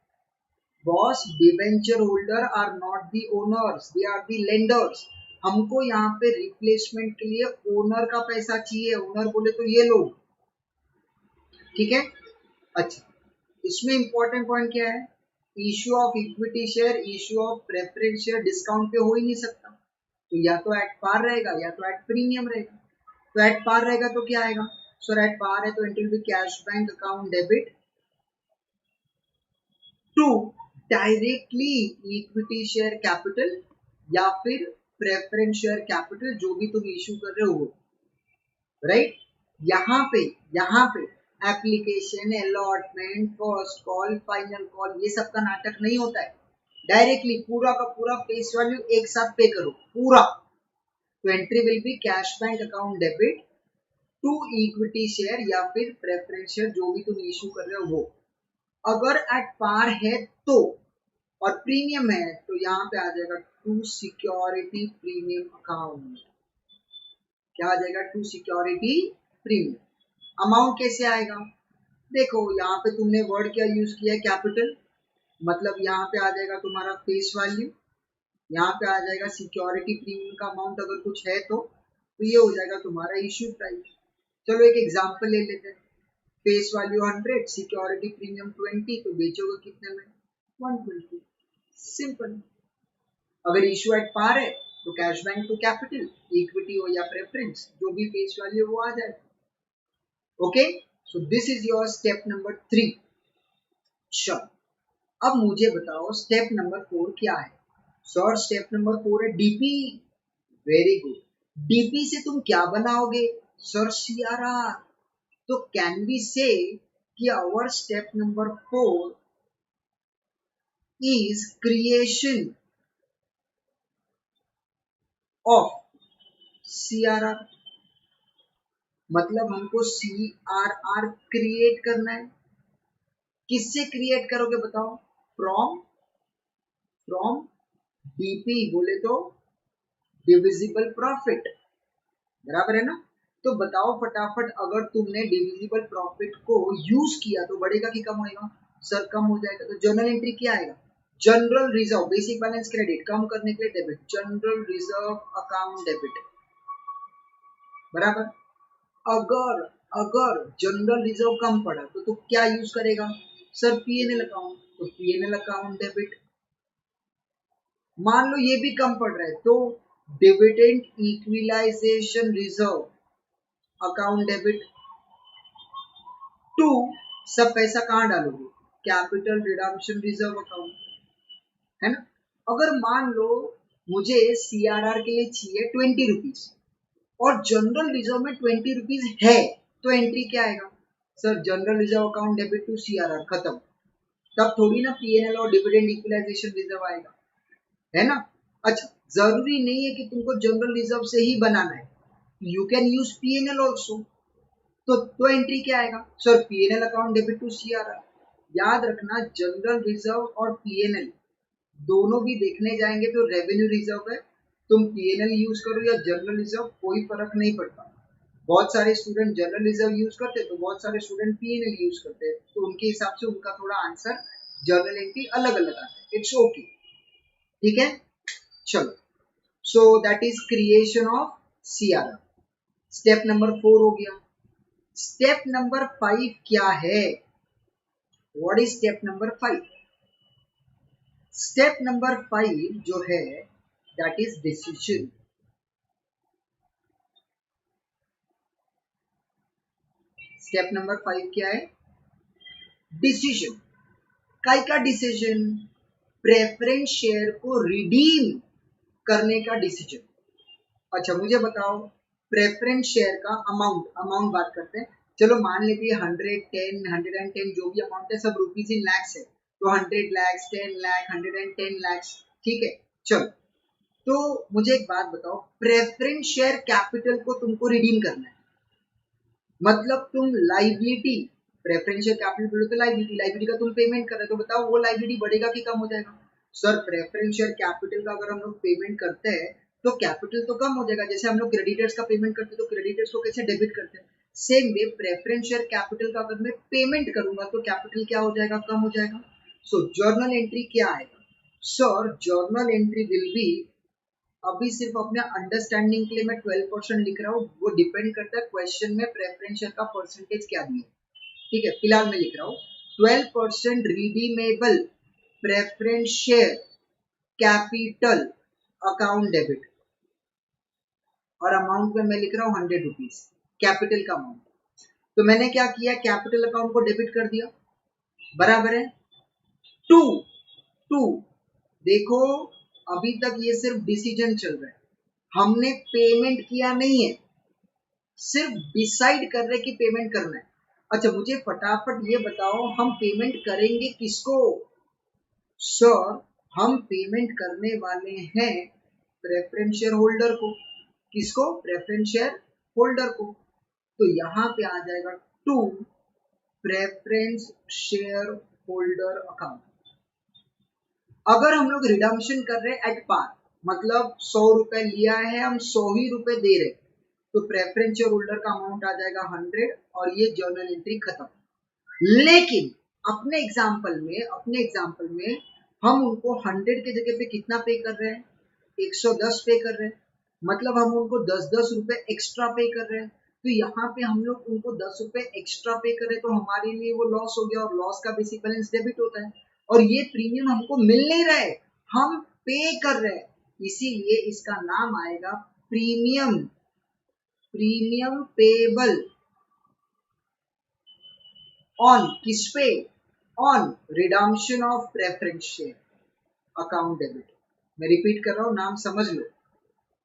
Boss, debenture holder are not the owners, they are the lenders. हमको यहाँ पे रिप्लेसमेंट के लिए ओनर का पैसा चाहिए। ओनर बोले तो ये लोग, ठीक है? अच्छा, इसमें इंपॉर्टेंट पॉइंट क्या है? Issue of equity share, issue of preference share discount पे हो ही नहीं सकता। तो या तो एट पार रहेगा या तो एट प्रीमियम रहेगा। तो एट पार रहेगा तो क्या आएगा? सर एट पार है तो it will be cash bank account debit to directly equity share capital या फिर प्रेफरेंस शेयर कैपिटल, जो भी तुम इशू कर रहे हो, राइट? यहाँ पे application, allotment, first call, final call, ये सब का नाटक नहीं होता है। डायरेक्टली पूरा का पूरा फेस वैल्यू एक साथ पे करो पूरा। तो entry will be cash bank account debit to equity share या फिर प्रेफरेंस शेयर, जो भी तुम इशू कर रहे हो वो। अगर एट पार है तो, और प्रीमियम है तो यहाँ पे आ जाएगा टू सिक्योरिटी प्रीमियम अकाउंट। क्या आ जाएगा? To security premium. अमाउंट कैसे आएगा? देखो यहाँ पे तुमने वर्ड क्या यूज किया है, कैपिटल, मतलब यहाँ पे आ जाएगा तुम्हारा फेस वैल्यू, यहाँ पे आ जाएगा सिक्योरिटी प्रीमियम का अमाउंट अगर कुछ है तो ये हो जाएगा तुम्हारा इश्यू प्राइस। चलो एक एग्जांपल ले लेते हैं, फेस वैल्यू 100, सिक्योरिटी प्रीमियम 20, तो बेचोगे कितने में, 120, सिंपल। अगर इश्यू एट पार है तो cash bank to capital, equity हो या प्रेफरेंस, जो भी फेस वैल्यू वो आ जाए। Okay, so this is your step number 3। चलो अब मुझे बताओ स्टेप नंबर 4 क्या है। सर स्टेप नंबर 4 है डीपी। वेरी गुड, डीपी से तुम क्या बनाओगे, सर सीआरआर। तो कैन वी से कि our step number 4 is creation of CRR, मतलब हमको सीआरआर क्रिएट करना है। किससे क्रिएट करोगे बताओ, फ्रॉम डीपी बोले तो डिविजिबल प्रॉफिट, बराबर है ना। तो बताओ फटाफट, अगर तुमने डिविजिबल प्रॉफिट को यूज किया तो बढ़ेगा कि कम होएगा, सर कम हो जाएगा। तो जर्नल एंट्री क्या आएगा, general reserve, basic balance credit, कम करने के लिए debit, general reserve account debit, बराबर। अगर अगर जनरल रिजर्व कम पड़ा तो क्या यूज करेगा, सर पीएनएल अकाउंट, तो पीएनएल अकाउंट डेबिट। मान लो ये भी कम पड़ रहा है तो dividend equalisation reserve account debit. To, सब पैसा कहाँ डालोगे, कैपिटल रिडम्पशन रिजर्व अकाउंट, है ना। अगर मान लो मुझे सीआरआर के लिए चाहिए 20 रुपीज और जनरल रिजर्व में 20 रुपीज है, तो एंट्री क्या आएगा, sir general reserve account debit to CRR, खत्म। तब थोड़ी ना पीएनएल और डिविडेंड इक्विलाइजेशन रिजर्व आएगा, है ना। अच्छा, जरूरी नहीं है कि तुमको जनरल रिजर्व से ही बनाना है, you can use PNL also. तो एंट्री क्या आएगा, sir PNL account debit to CRR. याद रखना जनरल रिजर्व और पीएनएल दोनों भी देखने जाएंगे तो रेवेन्यू रिजर्व है, तुम पीएनएल यूज करो या जनरल रिजर्व कोई फर्क नहीं पड़ता। बहुत सारे स्टूडेंट जनरल रिजर्व यूज करते हैं तो बहुत सारे स्टूडेंट पीएनएल यूज करते हैं, तो उनके हिसाब से उनका थोड़ा आंसर जर्नल एंट्री अलग अलग आता है, इट्स ओके, ठीक है। चलो, so that is creation of CRR, step number 4 हो गया। स्टेप नंबर 5 क्या है, what is step number 5? Step number 5 जो है that is decision. Step number 5 क्या है, डिसीजन। काय का डिसीजन, प्रेफरेंस शेयर को रिडीम करने का डिसीजन। अच्छा मुझे बताओ, प्रेफरेंस शेयर का अमाउंट बात करते हैं। चलो मान लेते हैं 110 जो भी अमाउंट है सब रुपीज इन लैक्स है, तो 100 लैक्स, 10 लाख, 110 लैक्स, ठीक है। चलो, तो मुझे एक बात बताओ, प्रेफरेंस शेयर कैपिटल को तुमको रिडीम करना है, मतलब तुम लाइबिलिटी, प्रेफरेंस शेयर कैपिटल बोलो तो लाइबिलिटी का तुम पेमेंट कर रहे हो, तो बताओ वो लाइबिलिटी बढ़ेगा कि कम हो जाएगा। सर प्रेफरेंस शेयर कैपिटल का अगर हम लोग पेमेंट करते हैं तो कैपिटल तो कम हो जाएगा, जैसे हम लोग क्रेडिटर्स का पेमेंट करते हैं तो क्रेडिटर्स को कैसे डेबिट करते हैं, same way preference share capital का अगर मैं पेमेंट करूंगा तो कैपिटल क्या हो जाएगा, कम हो जाएगा। सो जर्नल एंट्री क्या आएगा, sir journal entry will B, अभी सिर्फ अपने अंडरस्टैंडिंग के लिए मैं 12% लिख रहा हूँ, वो डिपेंड करता है क्वेश्चन में प्रेफरेंस शेयर का परसेंटेज क्या दिया, ठीक है। फिलहाल मैं लिख रहा हूँ 12% redeemable preference share capital account debit, और अमाउंट में मैं लिख रहा हूँ 100 रुपीज, कैपिटल का अमाउंट। तो मैंने क्या किया, कैपिटल अकाउंट को डेबिट कर दिया, बराबर है। टू, देखो अभी तक ये सिर्फ डिसीजन चल रहा है, हमने पेमेंट किया नहीं है, सिर्फ डिसाइड कर रहे कि पेमेंट करना है। अच्छा मुझे फटाफट ये बताओ हम पेमेंट करेंगे किसको, सर हम पेमेंट करने वाले हैं प्रेफरेंस शेयर होल्डर को, किसको, प्रेफरेंस शेयर होल्डर को। तो यहाँ पे आ जाएगा to preference share holder account. अगर हम लोग रिडम्पशन कर रहे हैं एट पार, मतलब 100 रुपए लिया है हम 100 ही रुपए दे रहे, तो प्रेफरेंस शेयर होल्डर का अमाउंट आ जाएगा 100 और ये जर्नल एंट्री खत्म। लेकिन अपने एग्जाम्पल में हम उनको 100 के जगह पे कितना पे कर रहे हैं, 110 पे कर रहे हैं, मतलब हम उनको 10-10 रुपए एक्स्ट्रा पे कर रहे हैं। तो यहाँ पे हम लोग उनको 10 रुपए एक्स्ट्रा पे कर रहे हैं, तो हमारे लिए वो लॉस हो गया, और लॉस का बेसिक बैलेंस डेबिट होता है, और ये प्रीमियम हमको मिल नहीं रहा है, हम पे कर रहे हैं, इसीलिए इसका नाम आएगा प्रीमियम पेबल ऑन किस पे, on redemption of preference share account debit. मैं रिपीट कर रहा हूँ, नाम समझ लो,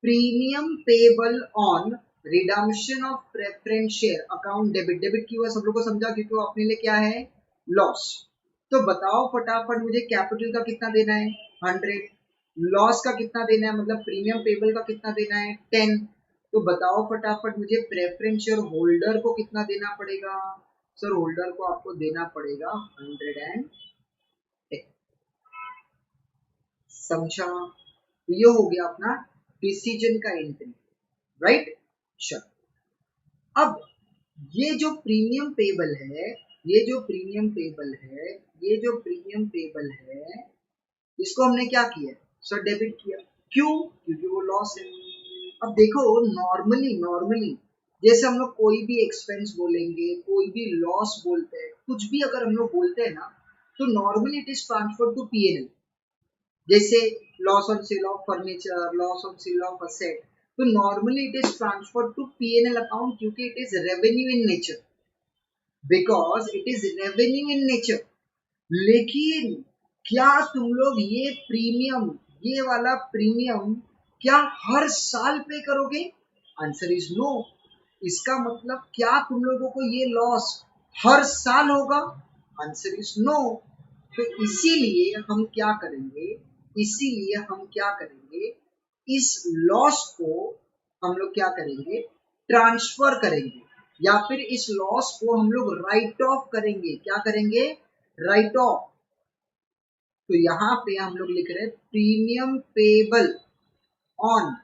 premium payable on redemption of preference share account debit. Debit की वजह सब लोग को समझा, क्योंकि वो अपने लिए क्या है, लॉस। तो बताओ फटाफट मुझे, कैपिटल का कितना देना है 100, लॉस का कितना देना है, मतलब प्रीमियम पेबल का कितना देना है 10। तो बताओ फटाफट मुझे, प्रेफरेंस शेयर होल्डर को कितना देना पड़ेगा, सर होल्डर को आपको देना पड़ेगा 110। समझा? तो ये हो गया अपना डिसीजन का एंट्री, राइट। चलो, अब ये जो प्रीमियम पेबल है, इसको हमने क्या किया, सर डेबिट किया। क्यों? क्योंकि वो लॉस है। अब देखो, नॉर्मली जैसे हम लोग कोई भी एक्सपेंस बोलेंगे, कोई भी लॉस बोलते हैं, कुछ भी अगर हम लोग बोलते हैं ना, तो normally it is transfer to PNL. जैसे loss on sale of furniture, loss on sale of asset, तो normally it is transfer to PNL account, क्योंकि it is revenue in nature, because it is revenue in nature. लेकिन क्या तुम लोग ये वाला premium क्या हर साल पे करोगे? Answer is no. इसका मतलब क्या तुम लोगों को ये लॉस हर साल होगा? Answer is no. तो इसीलिए हम क्या करेंगे, इस लॉस को हम लोग क्या करेंगे, ट्रांसफर करेंगे, या फिर इस लॉस को हम लोग राइट ऑफ करेंगे। क्या करेंगे? Right of. तो यहाँ पे हम लोग लिख रहे हैं premium payable on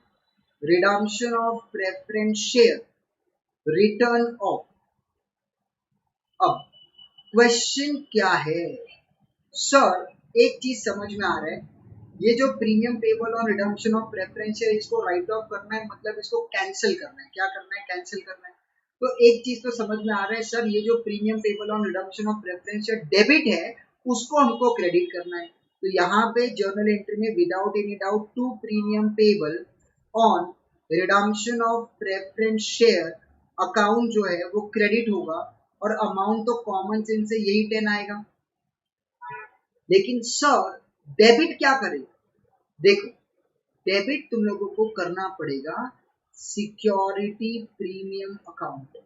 redemption of preference share written of. अब क्वेश्चन क्या है, सर एक चीज समझ में आ रहा है, ये जो premium payable on redemption of preference है, इसको राइट ऑफ करना है, मतलब इसको कैंसिल करना है। क्या करना है? कैंसिल करना है। तो एक चीज तो समझ में आ रहा है, सर ये जो premium payable on redemption of preference share debit है, उसको हमको क्रेडिट करना है। तो यहाँ पे जर्नल एंट्री में without any doubt to premium payable on redemption of preference share account जो है वो क्रेडिट होगा, और अमाउंट तो कॉमन सेंस से यही 10 आएगा। लेकिन सर डेबिट क्या करेगा? देखो, डेबिट तुम लोगों को करना पड़ेगा security premium account.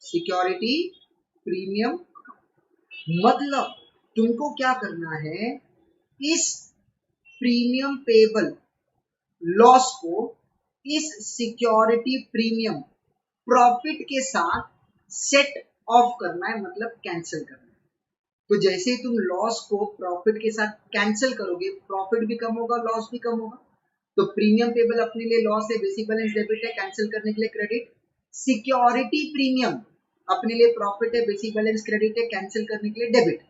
Security premium मतलब तुमको क्या करना है, इस प्रीमियम पेबल लॉस को इस सिक्योरिटी प्रीमियम प्रॉफिट के साथ सेट ऑफ करना है, मतलब कैंसिल करना है। तो जैसे ही तुम लॉस को प्रॉफिट के साथ कैंसिल करोगे, प्रॉफिट भी कम होगा, लॉस भी कम होगा। तो प्रीमियम पेबल अपने लिए लॉस है, बेसिक बैलेंस डेबिट है, कैंसिल करने के लिए क्रेडिट। सिक्योरिटी प्रीमियम अपने लिए प्रॉफिट है, बेसिक बैलेंस क्रेडिट है, कैंसिल करने के लिए डेबिट।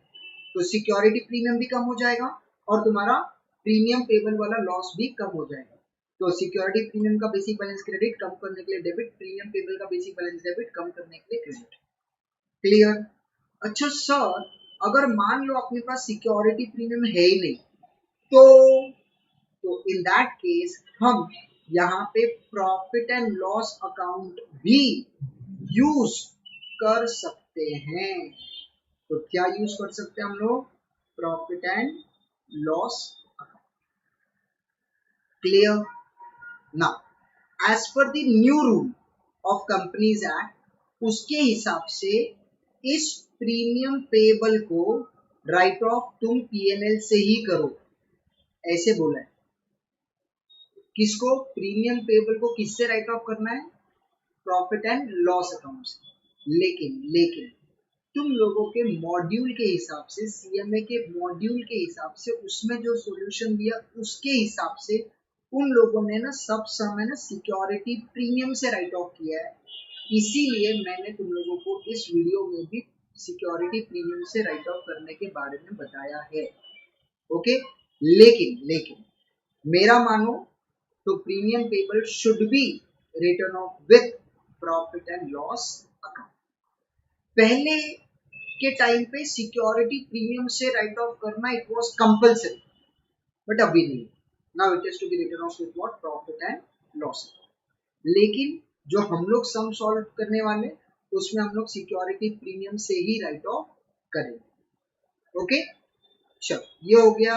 तो सिक्योरिटी प्रीमियम भी कम हो जाएगा, और तुम्हारा प्रीमियम पेबल वाला लॉस भी कम हो जाएगा। तो सिक्योरिटी प्रीमियम का बेसिक बैलेंस क्रेडिट कम करने के लिए डेबिट, प्रीमियम पेबल का बेसिक बैलेंस डेबिट कम करने के लिए क्रेडिट। क्लियर? अच्छा सर, अगर मान लो अपने पास सिक्योरिटी प्रीमियम है ही नहीं, तो इन दैट केस हम यहाँ पे प्रॉफिट एंड लॉस अकाउंट भी यूज कर सकते हैं। तो क्या यूज कर सकते हैं हम लोग? Profit and loss account. Clear? Now as per the new rule of companies act, उसके हिसाब से इस प्रीमियम पेबल को राइट ऑफ तुम पीएनएल से ही करो, ऐसे बोला है। किसको? प्रीमियम पेबल को किससे राइट ऑफ करना है? प्रॉफिट एंड लॉस अकाउंट से। लेकिन तुम लोगों के मॉड्यूल के हिसाब से, सीएमए के मॉड्यूल के हिसाब से, उसमें जो सॉल्यूशन दिया उसके हिसाब से उन लोगों ने ना सब समय ना सिक्योरिटी प्रीमियम से राइट ऑफ किया है। इसीलिए मैंने तुम लोगों को इस वीडियो में भी सिक्योरिटी प्रीमियम से राइट ऑफ करने के बारे में बताया है। ओके, लेकिन मेरा मानो तो premium payable should be written off with profit and loss account. पहले के टाइम पे सिक्योरिटी प्रीमियम से राइट ऑफ करना इट वाज कंपल्सरी, बट अभी नहीं। Now it is to be written off with what profit and loss. लेकिन जो हम लोग सम सॉल्व करने वाले उसमें हम लोग सिक्योरिटी प्रीमियम से ही राइट ऑफ करेंगे। ओके, चलो ये हो गया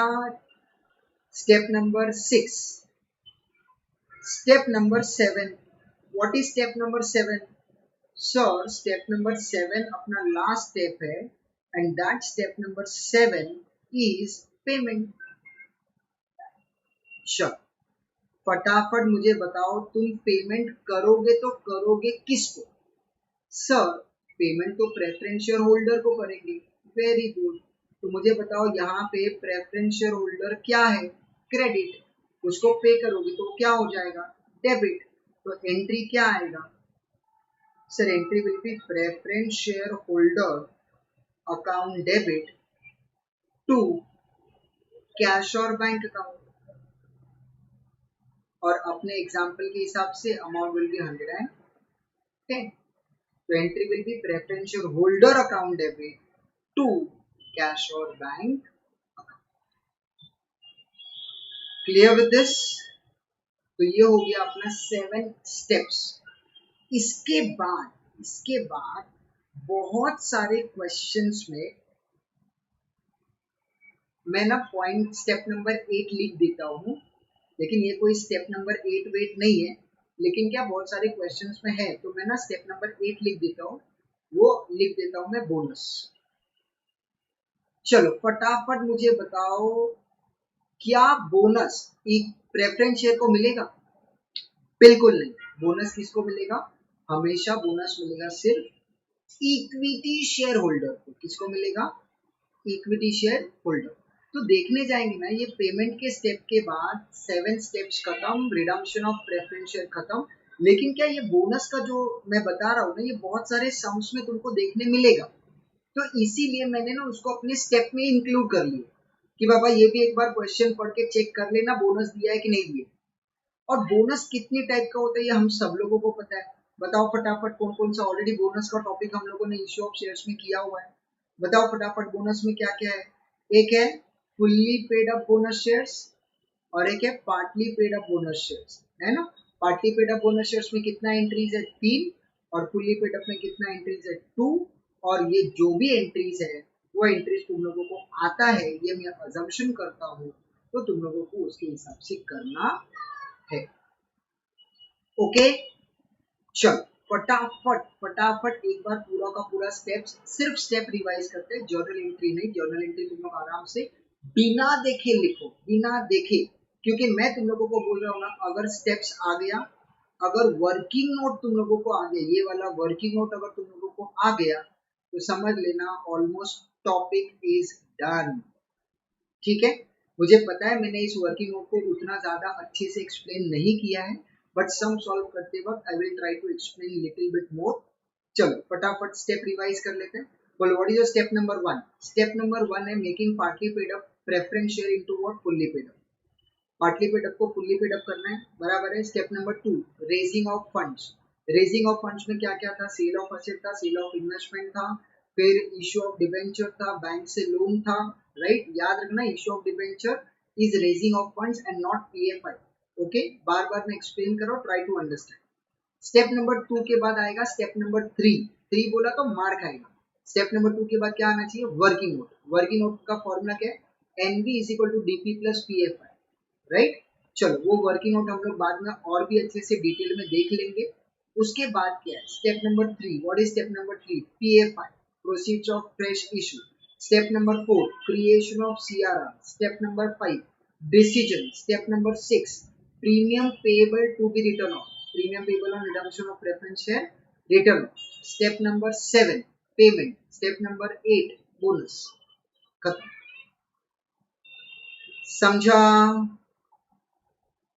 step number 6। Step number 7, what is step number 7? Sir, step number 7 अपना लास्ट स्टेप है and that step number 7 is payment. चलो फटाफट मुझे बताओ, तुम पेमेंट करोगे तो करोगे किसको? सर, पेमेंट तो प्रेफरेंस शेयर होल्डर को करेंगे। वेरी गुड, तो मुझे बताओ यहाँ पे प्रेफरेंस शेयर होल्डर क्या है? क्रेडिट। उसको पे करोगे तो क्या हो जाएगा? डेबिट। तो एंट्री क्या आएगा? Sir, entry will be preference share holder account debit to cash और बैंक अकाउंट। और अपने एग्जाम्पल के हिसाब से अमाउंट विल बी 110। तो entry will be preference share holder account debit to cash और बैंक। Clear with this? तो ये हो गया अपना 7 स्टेप्स। इसके बाद बहुत सारे क्वेश्चंस में मैं ना पॉइंट स्टेप नंबर 8 लिख देता हूँ, लेकिन ये कोई स्टेप नंबर 8 वेट नहीं है, लेकिन क्या बहुत सारे क्वेश्चंस में है तो मैं ना स्टेप नंबर 8 लिख देता हूँ, वो लिख देता हूँ मैं बोनस। चलो फटाफट मुझे बताओ, क्या बोनस एक प्रेफरेंस शेयर को मिलेगा? बिल्कुल नहीं। बोनस किसको मिलेगा? हमेशा बोनस मिलेगा सिर्फ इक्विटी शेयर होल्डर को। किसको मिलेगा? Equity share holder. तो देखने जाएंगे ना, ये पेमेंट के स्टेप के बाद 7 स्टेप्स खत्म, रिडम्पशन ऑफ प्रेफरेंस शेयर खत्म, लेकिन क्या ये बोनस का जो मैं बता रहा हूँ ना, ये बहुत सारे सम्स में तुमको देखने मिलेगा। तो इसीलिए मैंने ना उसको अपने स्टेप में इंक्लूड कर लिया कि बाबा ये भी एक बार क्वेश्चन पढ़ के चेक कर लेना बोनस दिया है कि नहीं दिया। और बोनस कितनी टाइप का होता है ये हम सब लोगों को पता है। बताओ फटाफट कौन कौन सा ऑलरेडी बोनस का टॉपिक हम लोगों ने इश्यू ऑफ शेयर्स में किया हुआ है। बताओ फटाफट बोनस में क्या क्या है। एक है fully paid up bonus shares और एक है partly paid up bonus shares, है ना। Partly paid up bonus shares में कितना एंट्रीज है? 3। और फुल्ली पेड अप में कितना एंट्रीज है? 2। और ये जो भी एंट्रीज है वो एंट्रीज तुम लोगों को आता है, ये मैं अजम्पशन करता हूँ, तो तुम लोगों को उसके हिसाब से करना है। ओके, चल फटाफट एक बार पूरा का पूरा स्टेप्स सिर्फ स्टेप रिवाइज करते हैं। जर्नल एंट्री नहीं, जर्नल एंट्री तुम लोग आराम से बिना देखे लिखो, बिना देखे, क्योंकि मैं तुम लोगों को बोल रहा हूँ ना, अगर स्टेप्स आ गया, अगर वर्किंग नोट तुम लोगों को आ गया, ये वाला वर्किंग नोट अगर तुम लोगों को आ गया तो समझ लेना ऑलमोस्ट टॉपिक इज डन। ठीक है, मुझे पता है मैंने इस वर्किंग नोट को उतना ज्यादा अच्छे से एक्सप्लेन नहीं किया है, बट सम सॉल्व करते वक्त I will try to explain little bit more. चलो फटाफट स्टेप रिवाइज कर लेते हैं। बोलो what is your step number 1? Step number 1 है making partly paid up preference share into what? Fully paid up. Partly paid up को fully paid up करना है, बराबर है। Step number 2 raising of funds. Raising of funds में क्या क्या था? सेल ऑफ असेट था, सेल ऑफ इन्वेस्टमेंट था, फिर इश्यू ऑफ डिबेंचर था, बैंक से लोन था, राइट। याद रखना issue of debenture is raising of funds and not PFI. Okay, बार बार मैं एक्सप्लेन करो, try to understand. Step number 2 के बाद आएगा स्टेप नंबर 3 बोला तो मार्क आएगा। स्टेप नंबर 2 के बाद क्या आना चाहिए? Working note. वर्किंग नोट का फॉर्मूला क्या है? NV is equal to DP plus PFI, right. चलो वो वर्किंग नोट हम लोग बाद में और भी अच्छे से डिटेल में देख लेंगे। उसके बाद क्या है? Step number 3। What is step number 3? PFI, proceeds of fresh issue. Step number 4 creation of CRR. Step number 5 decision. Step number 6 premium payable to be written off, premium payable on redemption of preference share written off. Step number 7 payment. Step number 8 bonus. खत्म। समझा?